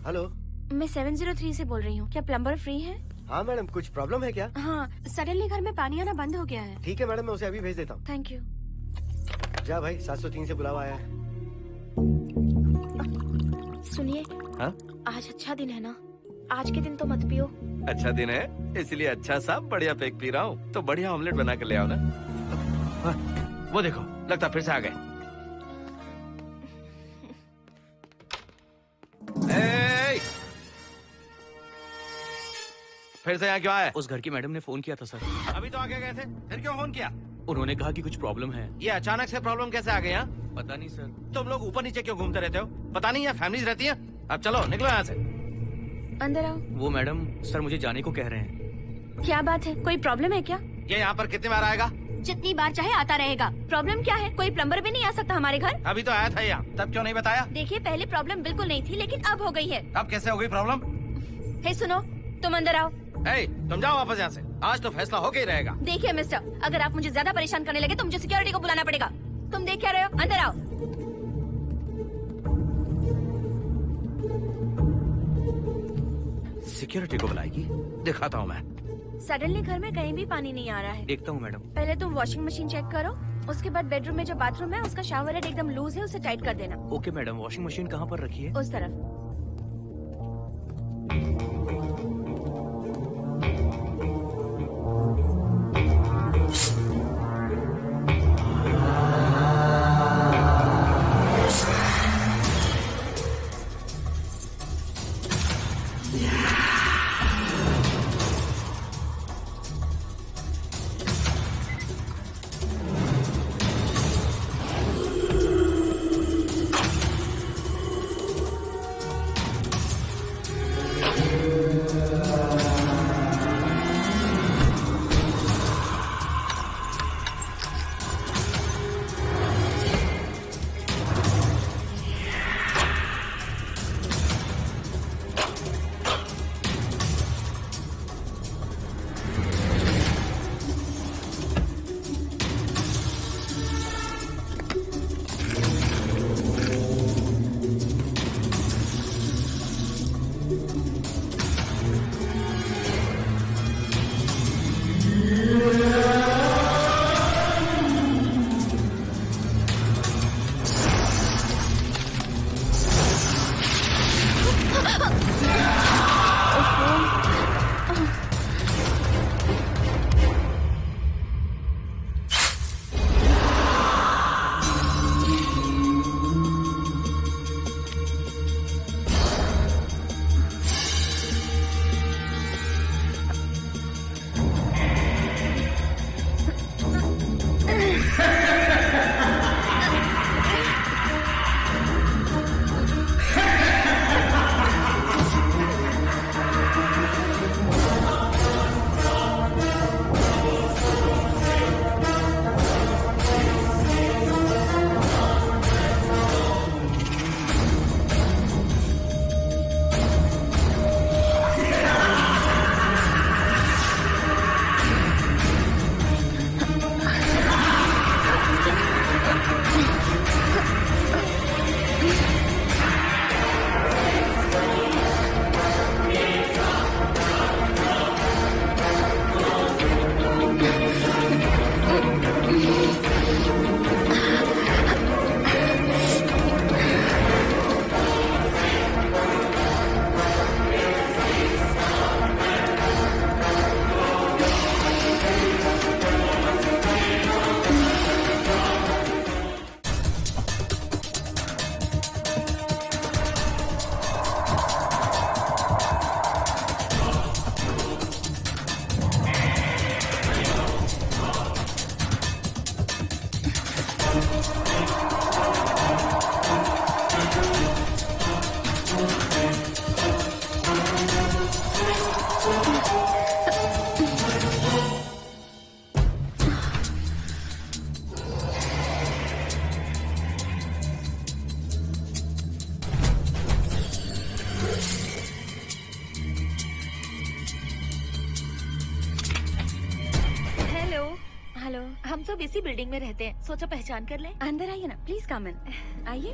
Hello, मैं 703 से बोल रही हूँ। क्या प्लम्बर फ्री है? हाँ मैडम, कुछ प्रॉब्लम है क्या? हाँ, सडनली घर में पानी आना बंद हो गया है। ठीक है मैडम, मैं उसे अभी भेज देता हूँ। Thank you. जा भाई, 703 से बुलावा आया है। सुनिए, हाँ? आज अच्छा दिन है ना? आज के दिन तो मत पियो। अच्छा दिन है, इसलिए अच्छा सा बढ़िया पेक पी रहा हूँ। तो बढ़िया ऑमलेट बना कर ले आओ ना। वो देखो, लगता फिर से आ गए। फिर से यहाँ क्यों आए? उस घर की मैडम ने फोन किया था सर। अभी तो आगे गए थे, फिर क्यों फोन किया? उन्होंने कहा कि कुछ प्रॉब्लम है। ये अचानक से प्रॉब्लम कैसे आ गई? यहाँ पता नहीं सर। तुम लोग ऊपर नीचे क्यों घूमते रहते हो? पता नहीं, यहाँ फैमिलीज रहती हैं। अब चलो निकलो यहाँ से। अंदर आओ। वो मैडम सर मुझे जाने को कह रहे हैं। क्या बात है, कोई प्रॉब्लम है क्या? ये यहाँ पर कितनी बार आएगा? जितनी बार चाहे आता रहेगा। प्रॉब्लम क्या है? कोई प्लम्बर भी नहीं आ सकता हमारे घर? अभी तो आया था यहाँ, तब क्यों नहीं बताया? देखिए, पहले प्रॉब्लम बिल्कुल नहीं थी, लेकिन अब हो गई है। अब कैसे हो गई प्रॉब्लम? हे सुनो, तुम अंदर आओ। तुम जाओ वापस यहाँ से। आज तो फैसला होके ही रहेगा। देखिए मिस्टर, अगर आप मुझे ज्यादा परेशान करने लगे तो मुझे सिक्योरिटी को बुलाना पड़ेगा। तुम देख क्या रहे हो? अंदर आओ। सिक्योरिटी को बुलाएगी? दिखाता हूँ मैं। सडनली घर में कहीं भी पानी नहीं आ रहा है। देखता हूँ मैडम। पहले तुम वॉशिंग मशीन चेक करो, उसके बाद बेडरूम में जो बाथरूम है उसका शावर हेड एकदम लूज है, उसे टाइट कर देना। ओके मैडम, वॉशिंग मशीन कहाँ पर रखी है? उस तरफ। हम सब इसी बिल्डिंग में रहते हैं, सोचा पहचान कर लें। अंदर आइए ना, प्लीज कम इन। आइए,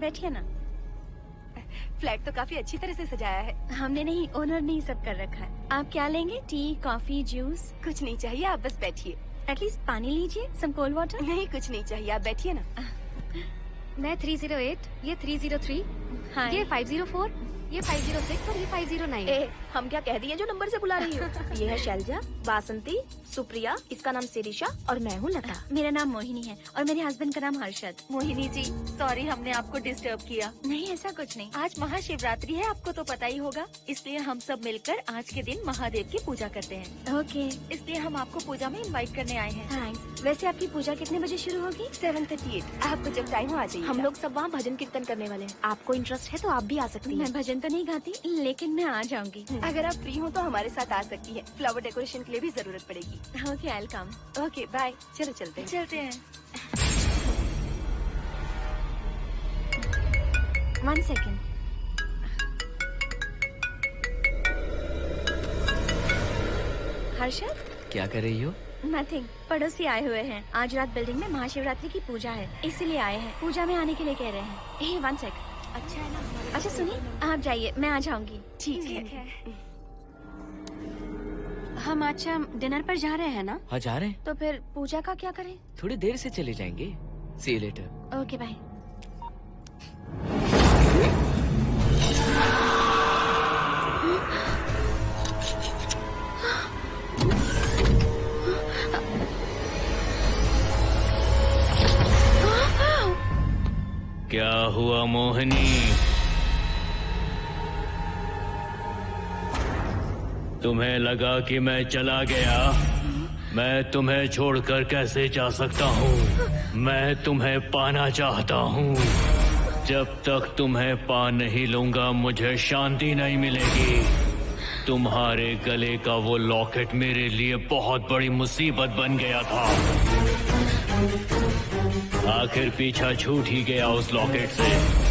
बैठिए ना। फ्लैट तो काफी अच्छी तरह से सजाया है। हमने नहीं, ओनर ने ही सब कर रखा है। आप क्या लेंगे? T, coffee, juice? कुछ नहीं चाहिए, आप बस बैठिए। एटलीस्ट पानी लीजिए, सम कोल्ड वाटर। नहीं, कुछ नहीं चाहिए, आप बैठिए ना। मैं 308, ये 303, ये 504, ये 506 और ये 509। हम क्या कह दिए जो नंबर से बुला रही हो? ये है शैलजा, बासंती, सुप्रिया, इसका नाम शिरीषा और मैं हूँ लता। मेरा नाम मोहिनी है और मेरे हस्बैंड का नाम हर्षद। मोहिनी जी, सॉरी हमने आपको डिस्टर्ब किया। नहीं, ऐसा कुछ नहीं। आज महाशिवरात्रि है, आपको तो पता ही होगा, इसलिए हम सब मिलकर आज के दिन महादेव की पूजा करते हैं। ओके, इसलिए हम आपको पूजा में इनवाइट करने आए हैं। थैंक्स। वैसे आपकी पूजा कितने बजे शुरू होगी? 7:38। आपको जब टाइम हो आ जाइए। हम लोग सब वहाँ भजन कीर्तन करने वाले हैं। आपको इंटरेस्ट है तो आप भी आ सकती हैं। मैं भजन तो नहीं गाती, लेकिन मैं आ जाऊंगी। अगर आप फ्री हो तो हमारे साथ आ सकती है। फ्लावर डेकोरेशन के लिए भी जरूरत पड़ेगी। Okay, I will come. Okay, bye. चलो चलते हैं। चलते हैं। 1 सेकेंड। हर्षद, क्या कर रही हो? नथिंग। पड़ोसी आए हुए हैं। आज रात बिल्डिंग में महाशिवरात्रि की पूजा है, इसीलिए आए हैं। पूजा में आने के लिए कह रहे हैं। 1 सेकेंड। अच्छा है ना? अच्छा सुनिए, आप जाइए, मैं आ जाऊंगी। ठीक है। हम अच्छा डिनर पर जा रहे हैं ना? हाँ, जा रहे हैं। तो फिर पूजा का क्या करें? थोड़ी देर से चले जाएंगे। See you later. Okay, bye. क्या हुआ मोहिनी? तुम्हें लगा कि मैं चला गया? मैं तुम्हें छोड़कर कैसे जा सकता हूँ? मैं तुम्हें पाना चाहता हूँ। जब तक तुम्हें पा नहीं लूंगा मुझे शांति नहीं मिलेगी। तुम्हारे गले का वो लॉकेट मेरे लिए बहुत बड़ी मुसीबत बन गया था। आखिर पीछा छूट ही गया उस लॉकेट से।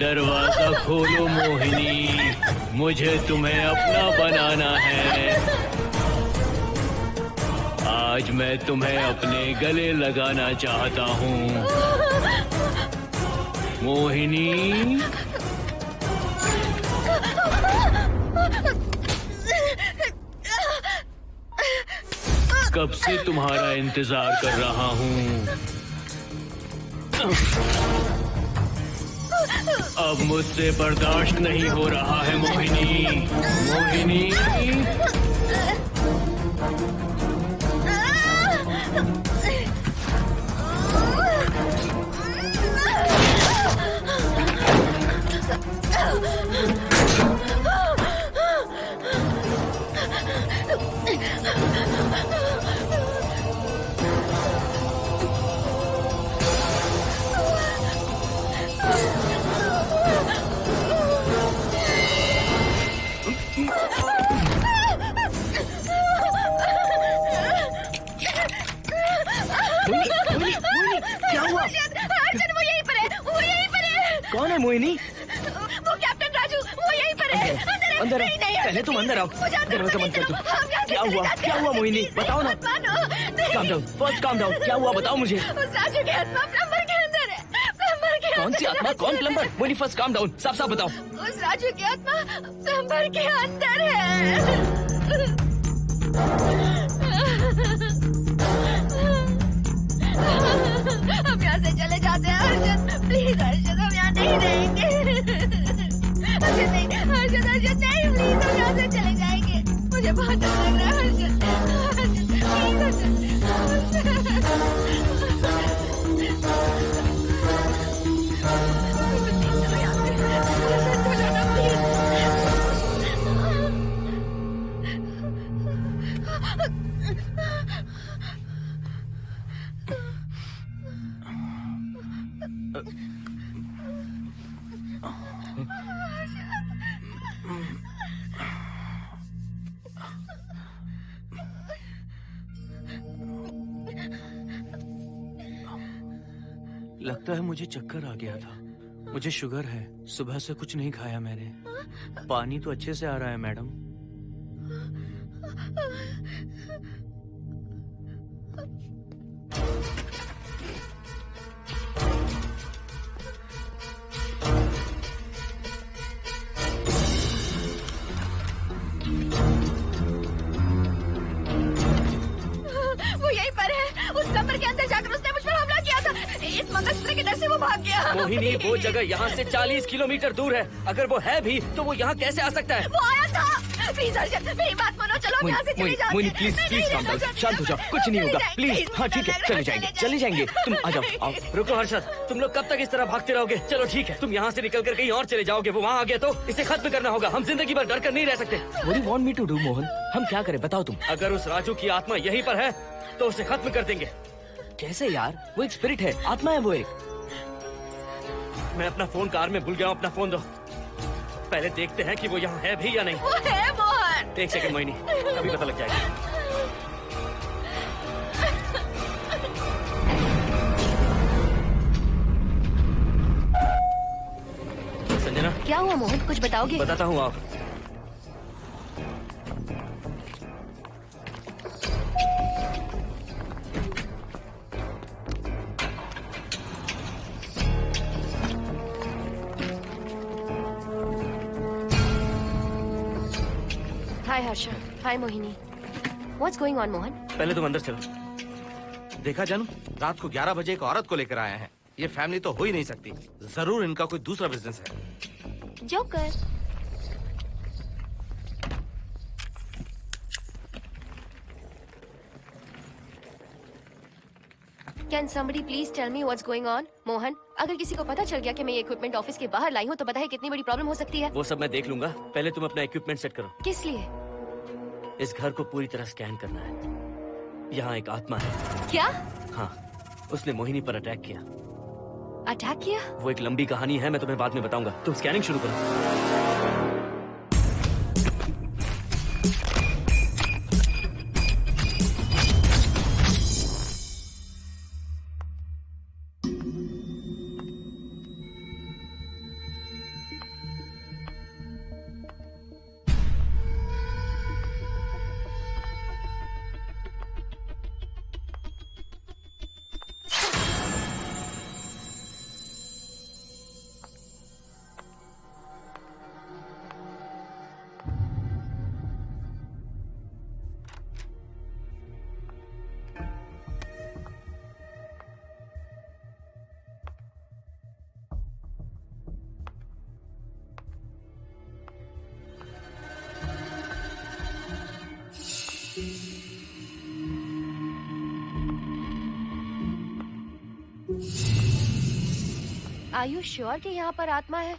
दरवाजा खोलो मोहिनी, मुझे तुम्हें अपना बनाना है। आज मैं तुम्हें अपने गले लगाना चाहता हूँ मोहिनी। कब से तुम्हारा इंतजार कर रहा हूँ। अब मुझसे बर्दाश्त नहीं हो रहा है मोहिनी। मोहिनी क्या हुआ? अर्जुन वो यहीं पर है, वो यहीं पर है। कौन है मोहिनी? वो कैप्टन राजू, वो यहीं पर है। अंदर नहीं, नहीं, पहले तुम अंदर आओ। दरवाजा बंद कर दो। क्या हुआ? क्या हुआ मोहिनी? बताओ ना। Calm down, first calm down. क्या हुआ बताओ मुझे। उस राजू की आत्मा प्लम्बर के अंदर है। प्लम्बर के कौन सी आत्मा? कौन plumber? Mohini first calm down, साफ साफ बताओ। उस राजू की आत्मा प्लम्बर के अंदर है। हम यहाँ से चले जाते हैं अर्जुन, प्लीज अर्जुन, हम यहाँ नहीं रहेंगे। अर्जुन नहीं, अर्जुन अर्जुन नहीं, प्लीज हम यहाँ से चले जाएंगे। मुझे बहुत डर लग रहा है अर्जुन, अर्जुन प्लीज लगता है मुझे चक्कर आ गया था। मुझे शुगर है, सुबह से कुछ नहीं खाया मैंने। पानी तो अच्छे से आ रहा है मैडम। वो यहीं पर है। उस कमरे के अंदर जाकर उसने मुझ पर हमला किया था। इस मंगलसूत्र के डर से वो भाग गया। मोहिनी वो जगह यहाँ से 40 किलोमीटर दूर है। अगर वो है भी तो वो यहाँ कैसे आ सकता है? वो आया था। प्लीज अर्जुन मेरी बात मानो, चलो हम यहाँ से चले जाते हैं। Mohini please please calm down, शांत हो जाओ, कुछ नहीं होगा प्लीज। हाँ ठीक है, चले जाएंगे चले जाएंगे। तुम आ जाओ आओ। रुको हर्षद, तुम लोग कब तक इस तरह भागते रहोगे? चलो ठीक है, तुम यहाँ से निकल कर कहीं और चले जाओगे। वो वहाँ आ गया तो इसे खत्म करना होगा। हम जिंदगी भर डर कर नहीं रह सकते। What do you want me to do, Mohan? हम क्या करें बताओ तुम। अगर उस राजू की आत्मा यहीं पर है तो उसे खत्म कर देंगे। कैसे यार? वो एक स्पिरिट है, आत्मा है वो एक। मैं अपना फोन कार में भूल गया हूँ। अपना फोन दो। पहले देखते हैं कि वो यहाँ है भी या नहीं। वो है मोहन। एक सेकंड मोहिनी, अभी पता लग जाएगा। संजना, क्या हुआ मोहन, कुछ बताओगे? बताता हूँ आप। हाय हर्षा, हाय Mohini. What's going on Mohan? पहले तुम अंदर चलो। देखा जानू, रात को 11 बजे एक औरत को लेकर आया है। ये फैमिली तो हो ही नहीं सकती। जरूर इनका कोई दूसरा बिजनेस है। Joker. Can somebody please tell me what's going on? Mohan, अगर किसी को पता चल गया कि मैं ये इक्विपमेंट ऑफिस के बाहर लाई हूँ तो पता है कितनी बड़ी प्रॉब्लम हो सकती है। वो सब मैं देख लूंगा। पहले तुम अपना इक्विपमेंट सेट करो। किस लिए? इस घर को पूरी तरह स्कैन करना है। यहाँ एक आत्मा है। क्या? हाँ, उसने मोहिनी पर अटैक किया। अटैक किया? वो एक लंबी कहानी है, मैं तुम्हें बाद में बताऊंगा। तुम स्कैनिंग शुरू करो। Are you sure कि यहाँ पर आत्मा है?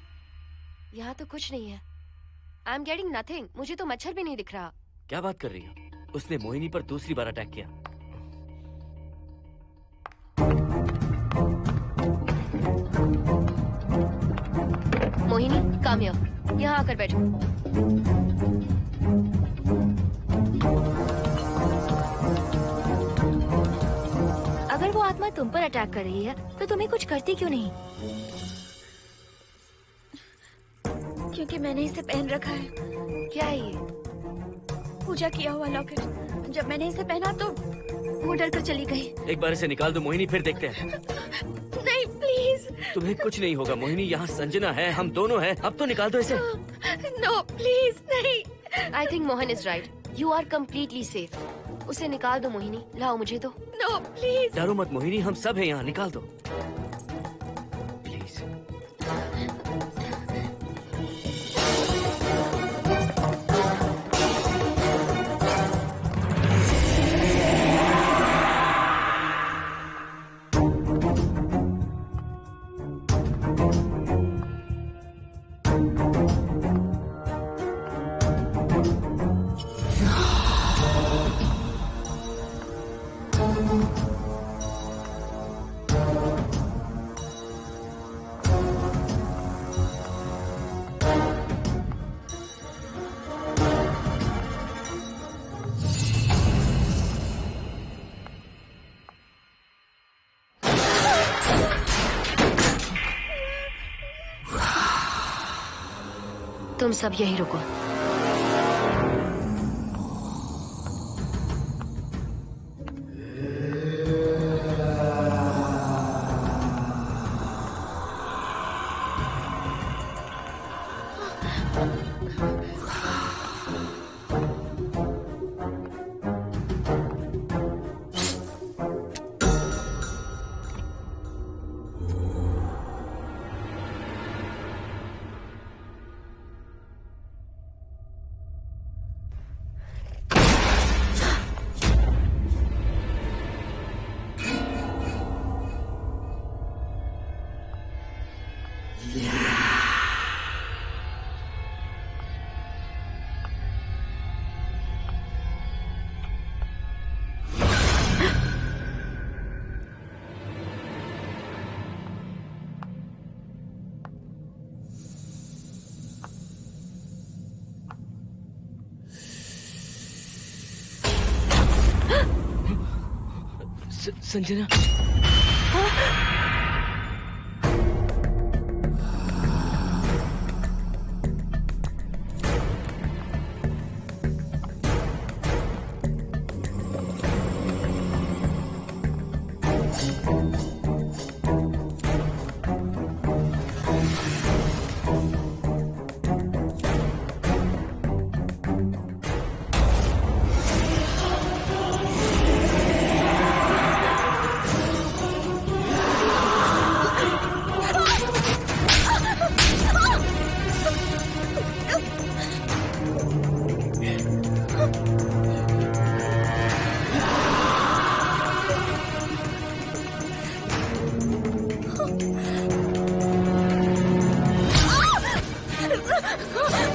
यहाँ तो कुछ नहीं है। I'm getting nothing. मुझे तो मच्छर भी नहीं दिख रहा। क्या बात कर रही हो? उसने मोहिनी पर दूसरी बार अटैक किया। Mohini, come here. यहाँ आकर बैठो। अगर वो आत्मा तुम पर अटैक कर रही है, तो तुम्हें कुछ करती क्यों नहीं? क्योंकि मैंने इसे पहन रखा है। क्या है ये? पूजा किया हुआ लॉकेट। जब मैंने इसे पहना तो वो डर कर चली गई। एक बार इसे निकाल दो मोहिनी, फिर देखते हैं। नहीं प्लीज। तुम्हें कुछ नहीं होगा मोहिनी, यहाँ संजना है, हम दोनों हैं। अब तो निकाल दो इसे। नो प्लीज नहीं। I think Mohan is right. You are completely safe. उसे निकाल दो मोहिनी, लाओ मुझे दो। No please. डरो मत मोहिनी, हम सब हैं यहाँ, निकाल दो। तुम सब यही रुको। संजना,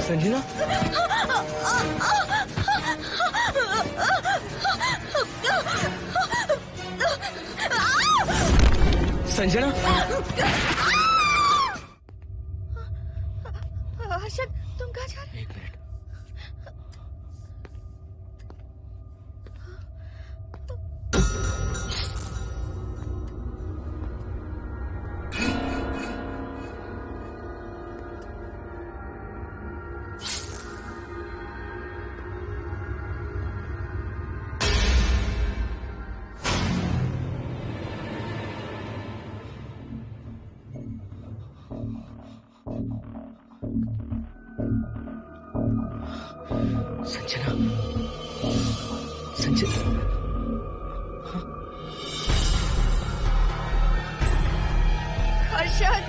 संजना, संजना, हर्षद, तुम कहाँ जा रहे? एक मिनट। संजना, संजना, हर्षद,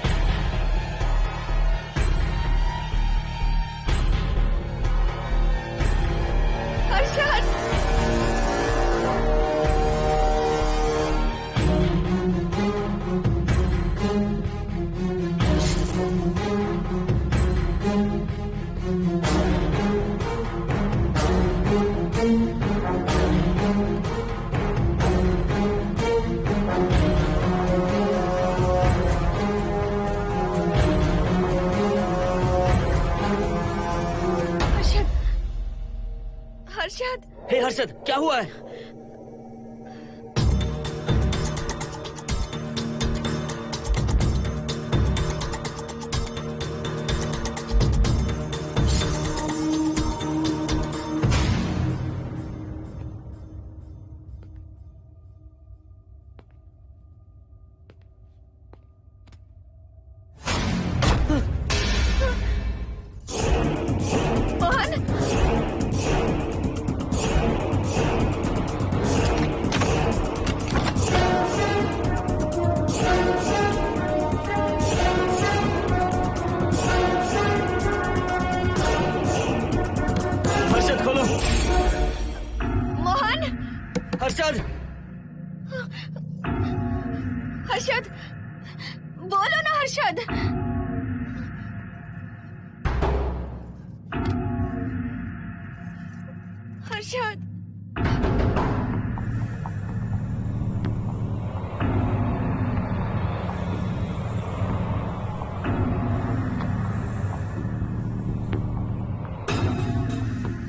हर्षद, हर्षद, क्या हुआ है? हर्षद, बोलो ना हर्षद। हर्षद,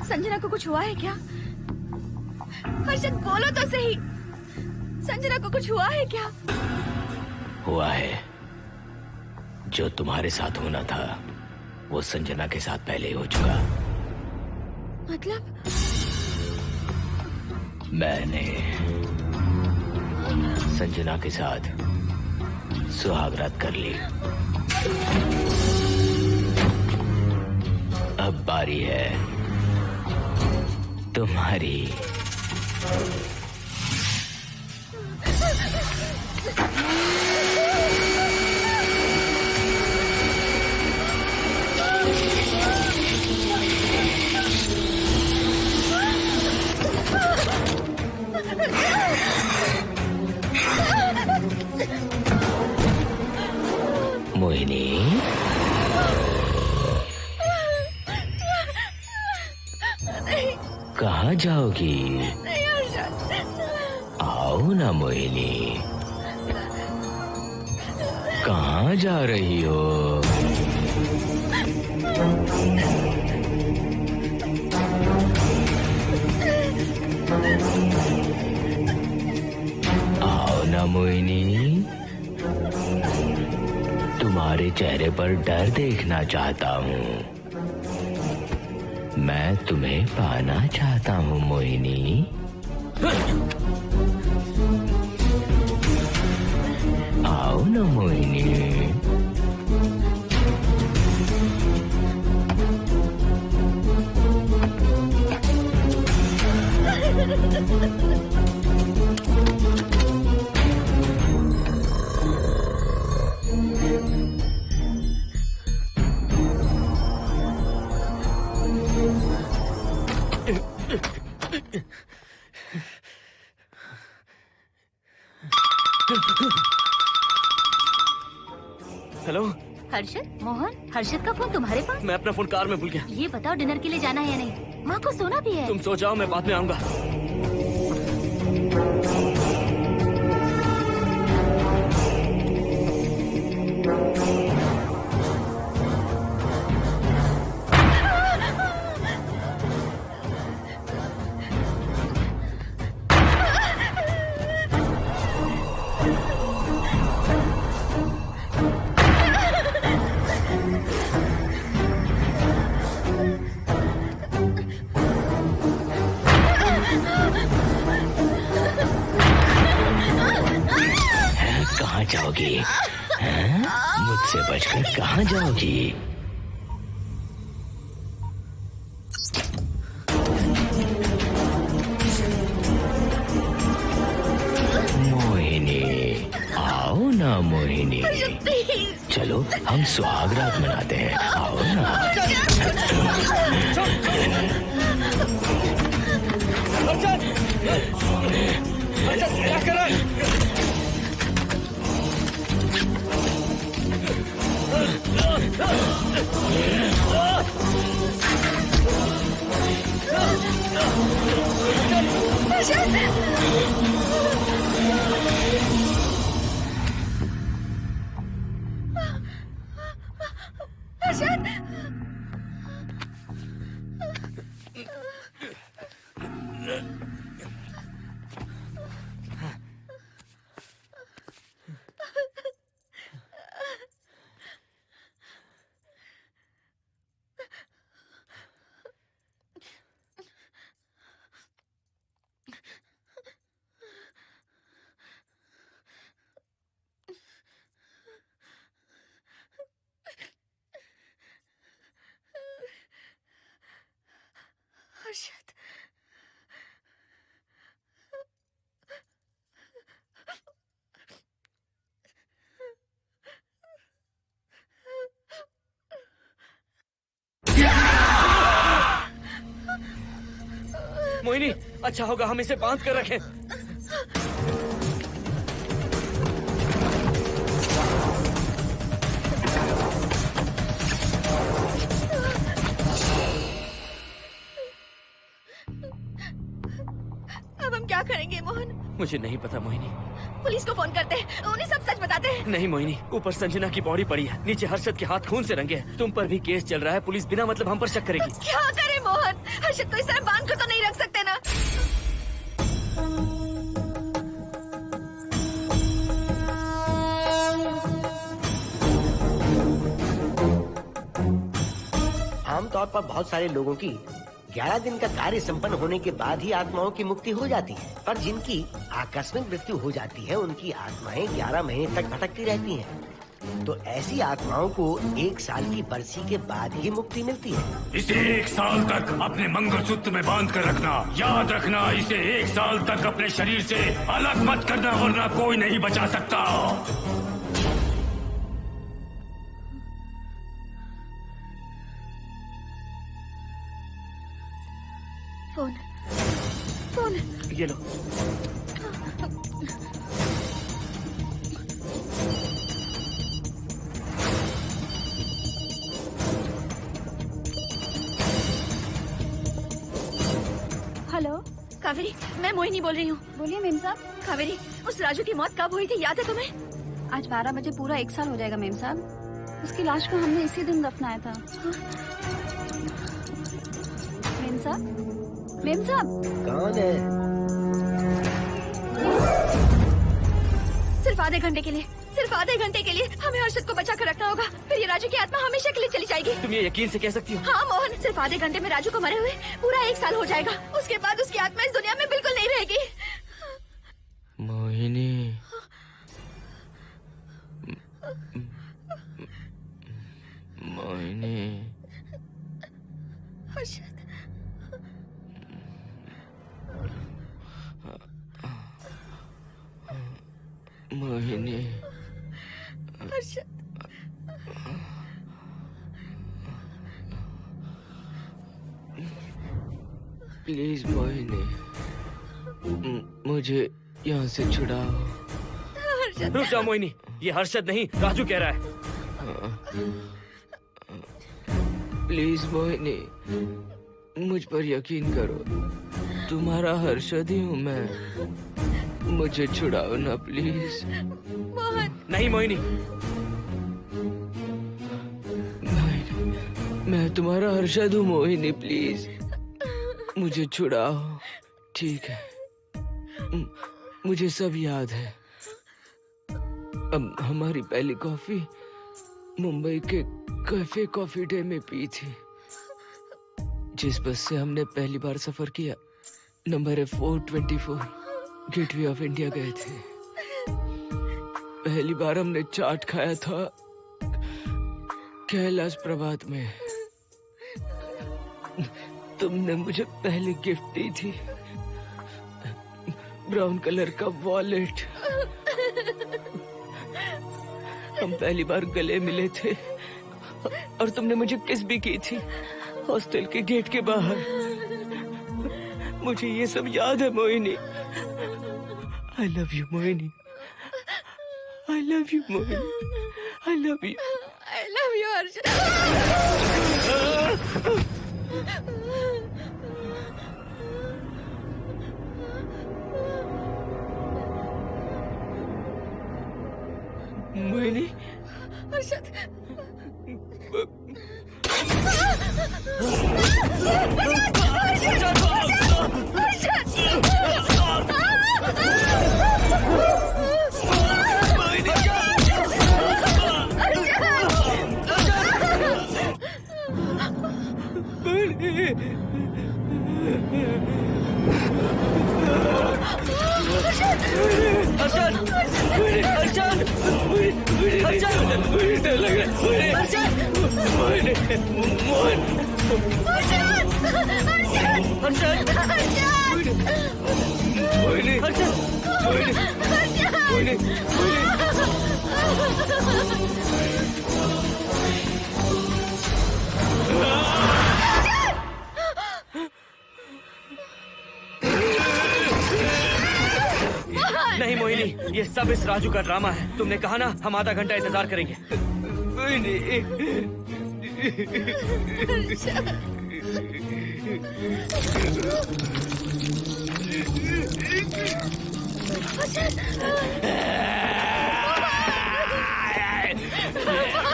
संजना को कुछ हुआ है क्या? हर्षद बोलो तो सही, संजना को कुछ हुआ है क्या? हुआ है। जो तुम्हारे साथ होना था वो संजना के साथ पहले ही हो चुका। मतलब? मैंने संजना के साथ सुहागरात कर ली। अब बारी है तुम्हारी। मोहिनी, कहाँ जाओगी? आओ ना मोहिनी, कहाँ जा रही हो? आओ ना मोहिनी, तुम्हारे चेहरे पर डर देखना चाहता हूँ। मैं तुम्हें पाना चाहता हूँ मोहिनी। आओ ना मोहिनी। हेलो हर्षद, मोहन, हर्षद का फोन तुम्हारे पास? मैं अपना फोन कार में भूल गया। ये बताओ डिनर के लिए जाना है या नहीं? माँ को सोना भी है। तुम सो जाओ, मैं बाद में आऊंगा। कहाँ जाओगी? मुझसे बचकर कहाँ जाओगी? मोहिनी, आओ ना मोहिनी। चलो हम सुहागरात मनाते हैं, आओ ना। क्या कर रहा है? हर्षद, अच्छा होगा हम इसे बांध कर रखें। अब हम क्या करेंगे मोहन? मुझे नहीं पता मोहिनी। पुलिस को फोन करते हैं, उन्हें सब सच बताते हैं। नहीं मोहिनी, ऊपर संजना की बॉडी पड़ी है, नीचे हर्षद के हाथ खून से रंगे हैं। तुम पर भी केस चल रहा है, पुलिस बिना मतलब हम पर शक करेगी। क्या करे मोहन? हर्षद को इस तरह बांध कर तो नहीं रख सकते ना। आमतौर पर बहुत सारे लोगों की 11 दिन का कार्य संपन्न होने के बाद ही आत्माओं की मुक्ति हो जाती है, पर जिनकी आकस्मिक मृत्यु हो जाती है उनकी आत्माएं 11 महीने तक भटकती रहती हैं। तो ऐसी आत्माओं को 1 साल की बरसी के बाद ही मुक्ति मिलती है। इसे 1 साल तक अपने मंगलसूत्र में बांध कर रखना। याद रखना, इसे 1 साल तक अपने शरीर से अलग मत करना, वरना कोई नहीं बचा सकता। फोन ये लो। हेलो कावेरी, मैं मोहिनी बोल रही हूँ। बोलिए मेम साहब। कावेरी, उस राजू की मौत कब हुई थी, याद है तुम्हें? आज 12 बजे पूरा 1 साल हो जाएगा मेम साहब। उसकी लाश को हमने इसी दिन दफनाया था। मेम साहब, मेम साहब। कौन है? सिर्फ आधे घंटे के लिए, सिर्फ आधे घंटे के लिए हमें हर्षद को बचा कर रखना होगा, फिर ये राजू की आत्मा हमेशा के लिए चली जाएगी। तुम ये यकीन से कह सकती हो? हाँ मोहन, सिर्फ आधे घंटे में राजू को मरे हुए पूरा 1 साल हो जाएगा। उसके बाद उसकी आत्मा इस दुनिया में बिल्कुल नहीं रहेगी। मोहिनी, मोहिनी, हर्षद, मोहिनी, हर्षद, प्लीज मोहिनी, मुझे यहाँ से छुड़ाओ। रुक जाओ मोहिनी, ये हर्षद नहीं राजू कह रहा है। प्लीज मोहिनी, मुझ पर यकीन करो, तुम्हारा हर्षद ही हूँ मैं। मुझे छुड़ाओ ना प्लीज। मोहन। नहीं मोहिनी, मैं तुम्हारा हर्षद हूँ मोहिनी, प्लीज मुझे छुड़ाओ। ठीक है, मुझे सब याद है। अब हमारी पहली कॉफी मुंबई के कैफे कॉफी डे में पी थी। जिस बस से हमने पहली बार सफर किया, नंबर है 424, गेटवे ऑफ इंडिया गए थे। पहली बार हमने चाट खाया था कैलाश प्रभात में। तुमने मुझे पहली गिफ्ट दी थी, ब्राउन कलर का वॉलेट। हम पहली बार गले मिले थे और तुमने मुझे किस भी की थी हॉस्टल के गेट के बाहर। मुझे ये सब याद है Mohini. I love you Mohini, I love you Mohini, I love you, I love you Harshad. Mohini, Harshad, सब इस राजू का ड्रामा है। तुमने कहा ना हम आधा घंटा इंतजार करेंगे।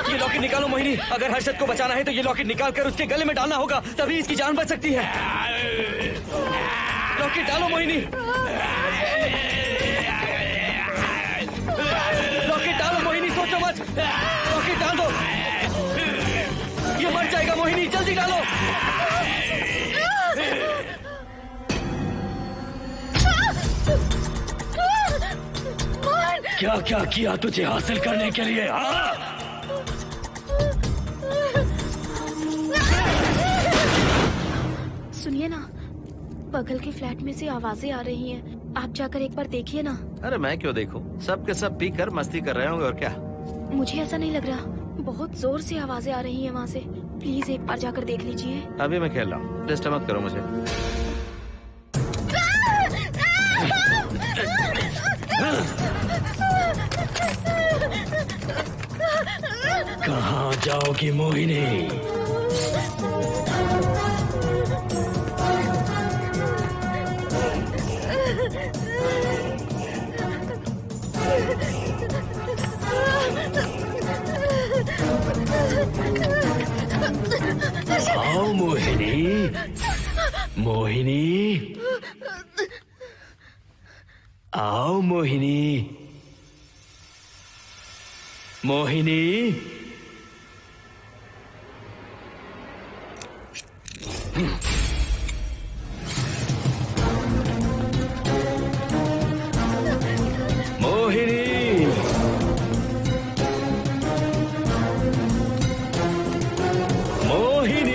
ये लॉकेट निकालो मोहिनी। अगर हर्षद को बचाना है तो ये लॉकेट निकाल कर उसके गले में डालना होगा, तभी इसकी जान बच सकती है। लॉकेट डालो मोहिनी। लॉकेट डालो मोहिनी, सोचो मत। लॉकेट डाल दो। ये मर जाएगा मोहिनी, जल्दी डालो। क्या क्या किया तुझे हासिल करने के लिए? सुनिए ना, बगल के फ्लैट में से आवाजें आ रही हैं। आप जाकर एक बार देखिए ना। अरे मैं क्यों देखूं? सब के सब पी कर मस्ती कर रहे होंगे और क्या। मुझे ऐसा नहीं लग रहा, बहुत जोर से आवाजें आ रही हैं वहाँ से। प्लीज एक बार जाकर देख लीजिए। अभी मैं खेल रहा हूँ, डिस्टर्ब मत करो मुझे। कहाँ जाओगी मोहिनी? आओ मोहिनी, मोहिनी, आओ मोहिनी, मोहिनी। मोहिनी, मोहिनी।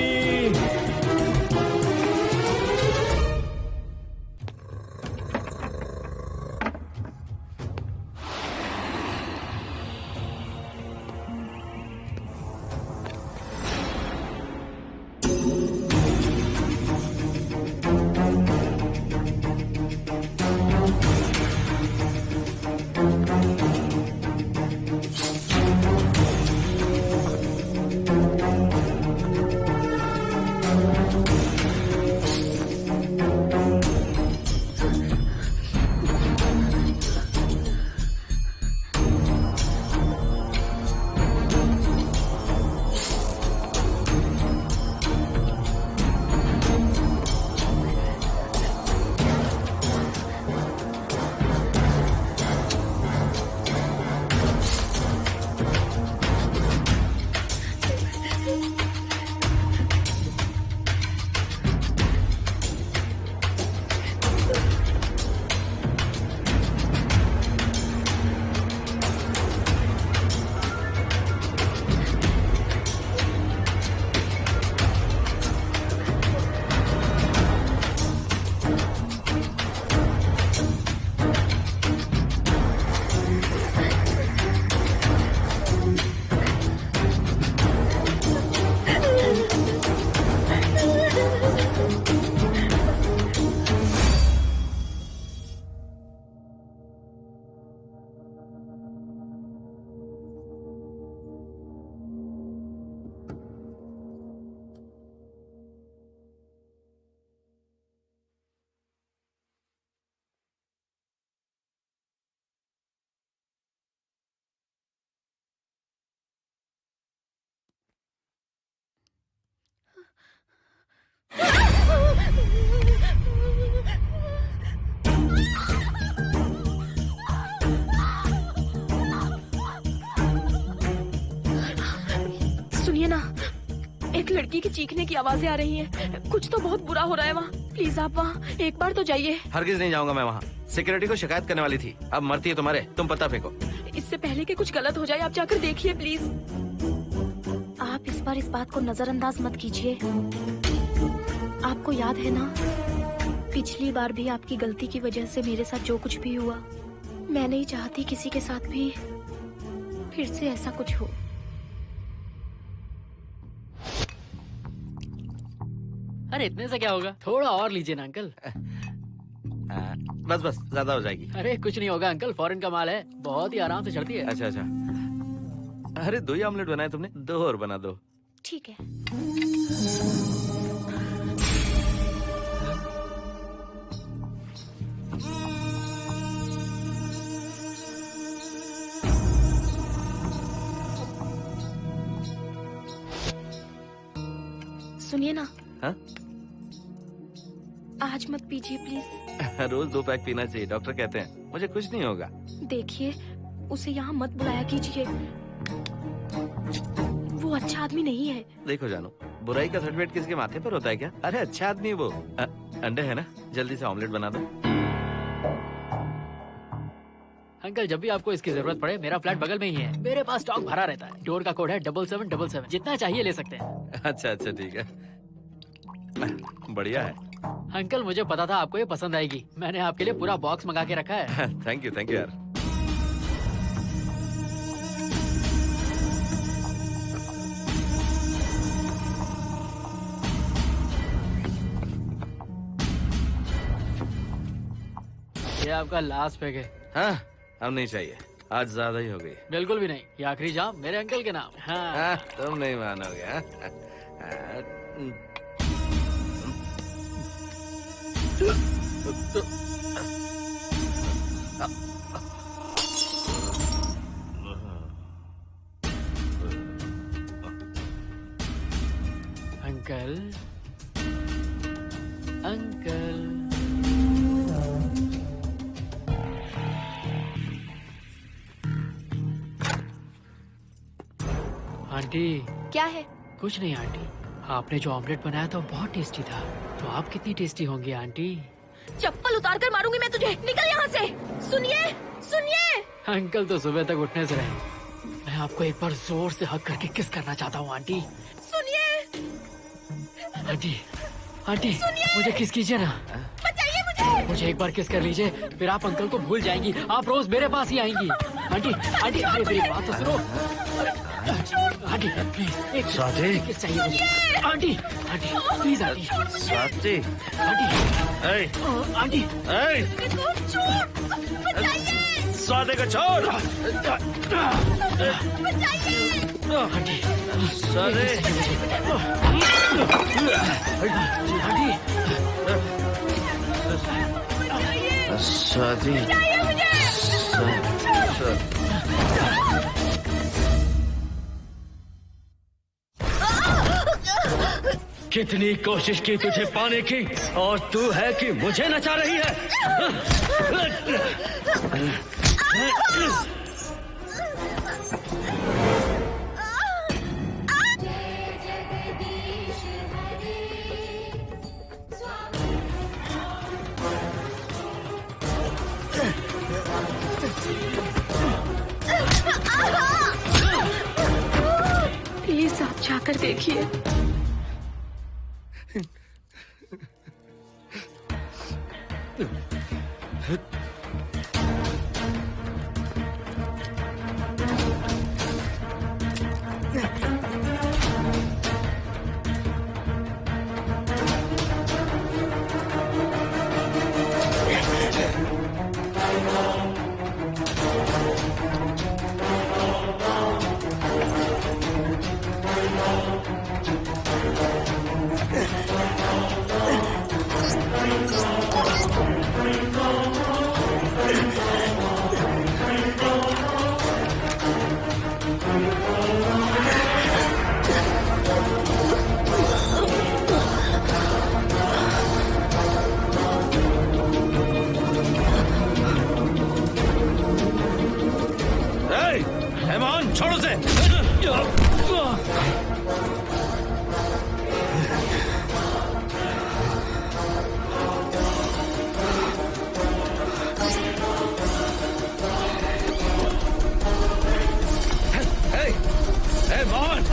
सुनिए ना, एक लड़की की चीखने की आवाजें आ रही हैं। कुछ तो बहुत बुरा हो रहा है वहाँ। प्लीज आप वहाँ एक बार तो जाइए। हरगिज नहीं जाऊंगा मैं वहाँ। सिक्योरिटी को शिकायत करने वाली थी, अब मरती है तुम्हारे। तुम पता फेंको। इससे पहले कि कुछ गलत हो जाए, आप जाकर देखिए प्लीज। आप इस बार इस बात को नजरअंदाज मत कीजिए। आपको याद है ना, पिछली बार भी आपकी गलती की वजह से मेरे साथ जो कुछ भी हुआ, मैं नहीं चाहती किसी के साथ भी फिर से ऐसा कुछ हो। अरे इतने से क्या होगा, थोड़ा और लीजिए ना अंकल। बस बस, ज्यादा हो जाएगी। अरे कुछ नहीं होगा अंकल, फॉरेन का माल है, बहुत ही आराम से चढ़ती है। अच्छा अच्छा। अरे 2 ही ऑमलेट बनाए तुमने, 2 और बना दो। ठीक है। सुनिए ना। हाँ? आज मत पीजिए प्लीज। रोज 2 पैक पीना चाहिए, डॉक्टर कहते हैं। मुझे कुछ नहीं होगा। देखिए, उसे यहाँ मत बुलाया कीजिए, वो अच्छा आदमी नहीं है। देखो जानू, बुराई का सर्टिफिकेट किसके माथे पर होता है क्या? अरे अच्छा आदमी है वो। अंडे है ना, जल्दी से ऑमलेट बना दो। अंकल जब भी आपको इसकी जरूरत पड़े, मेरा फ्लैट बगल में ही है, मेरे पास स्टॉक भरा रहता है। डोर का कोड है 7777, जितना चाहिए ले सकते हैं। अच्छा अच्छा ठीक है, बढ़िया है। अंकल मुझे पता था आपको ये पसंद आएगी, मैंने आपके लिए पूरा बॉक्स मंगा के रखा है। थैंक यू यार। ये आपका लास्ट पैक है। हाँ, अब नहीं चाहिए, आज ज्यादा ही हो गई। बिल्कुल भी नहीं, ये आखिरी जाम मेरे अंकल के नाम। हाँ। तुम नहीं मानोगे। Uncle uncle aunty. क्या है? कुछ नहीं आंटी, आपने जो ऑमलेट बनाया था वो बहुत टेस्टी था, तो आप कितनी टेस्टी होंगी आंटी? चप्पल उतार कर मारूंगी मैं तुझे, निकल यहाँ से। सुनिए सुनिए। अंकल तो सुबह तक उठने से रहे, मैं आपको एक बार जोर से हक करके किस करना चाहता हूँ आंटी। सुनिए आंटी, आंटी मुझे किस कीजिए ना, बचाइए मुझे। मुझे एक बार किस कर लीजिए, फिर आप अंकल को भूल जाएंगी, आप रोज मेरे पास ही आएंगी। आंटी आंटी अरे मेरी बात तो सुनो। आंटी प्लीज एक किस चाहिए मुझे। Aunty aunty please aunty. Swati. Aunty aunty Swati को छोड़। आंटी स्वाति। स्वाति। कितनी कोशिश की तुझे पाने की, और तू है कि मुझे नचा रही है। प्लीज आप जाकर देखिए। छोड़ो से। Hey, Mohan!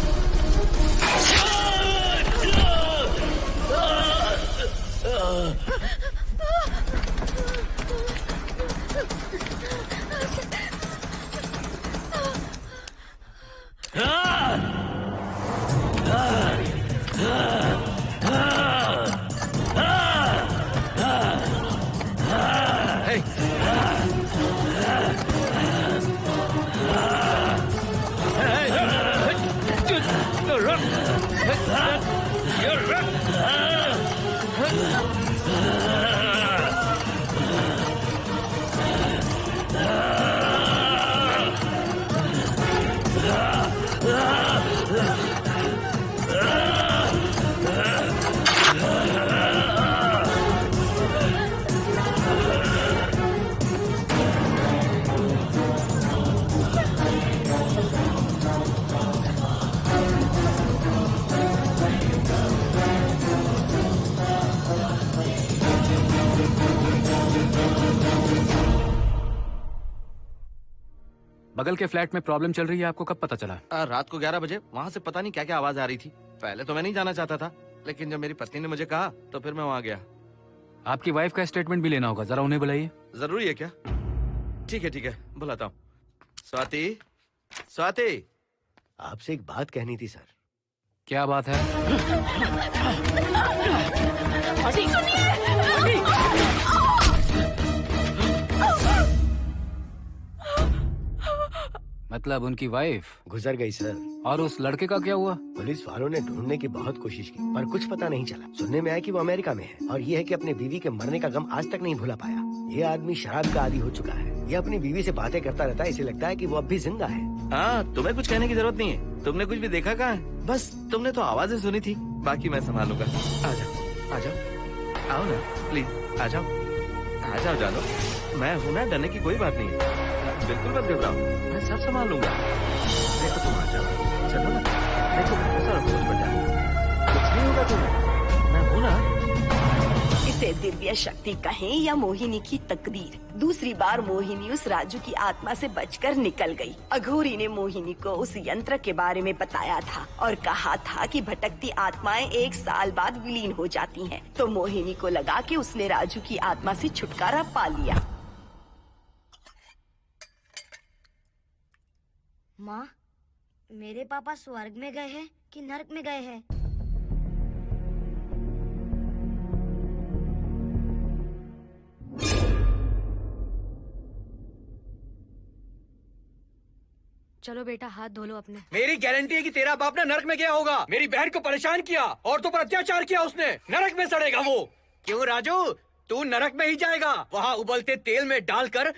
बगल के फ्लैट में प्रॉब्लम चल रही है, आपको कब पता चला? रात को 11 बजे वहाँ से पता नहीं क्या क्या आवाज आ रही थी। पहले तो मैं नहीं जाना चाहता था, लेकिन जब मेरी पत्नी ने मुझे कहा तो फिर मैं वहाँ गया। आपकी वाइफ का स्टेटमेंट भी लेना होगा, जरा उन्हें बुलाइए। जरूरी है क्या? ठीक है, बुलाता हूँ। स्वाति, स्वाति, आपसे एक बात कहनी थी सर। क्या बात है? मतलब उनकी वाइफ गुजर गई सर। और उस लड़के का क्या हुआ? पुलिस वालों ने ढूंढने की बहुत कोशिश की पर कुछ पता नहीं चला। सुनने में आया कि वो अमेरिका में है और ये है कि अपने बीवी के मरने का गम आज तक नहीं भुला पाया। ये आदमी शराब का आदी हो चुका है। ये अपनी बीवी से बातें करता रहता है, इसे लगता है कि वो अब भी जिंदा है। हाँ, तुम्हें कुछ कहने की जरूरत नहीं है। तुमने कुछ भी देखा कहाँ है? बस तुमने तो आवाजें सुनी थी, बाकी मैं संभालूंगा। आ जाओ, आओ ना प्लीज, आ जाओ जानो। मैं हूँ ना, डरने की कोई बात नहीं है। बिल्कुल मत घबराओ, मैं सब संभाल लूंगा। देखो तुम आ जाओ, चलो ना। देखो भरोसा रखो मुझ पर, कुछ नहीं होगा तुम्हें, मैं हूँ ना। इसे दिव्य शक्ति कहें या मोहिनी की तकदीर, दूसरी बार मोहिनी उस राजू की आत्मा से बचकर निकल गई। अघोरी ने मोहिनी को उस यंत्र के बारे में बताया था और कहा था कि भटकती आत्माएं 1 साल बाद विलीन हो जाती हैं। तो मोहिनी को लगा कि उसने राजू की आत्मा से छुटकारा पा लिया। माँ, मेरे पापा स्वर्ग में गए हैं कि नरक में गए हैं? चलो बेटा, हाथ धो लो अपने। मेरी गारंटी है कि तेरा बाप ना नरक में गया होगा। मेरी बहन को परेशान किया, औरतों पर अत्याचार किया उसने। नरक में सड़ेगा वो। क्यों राजू, तू नरक में ही जाएगा। वहाँ उबलते तेल में डालकर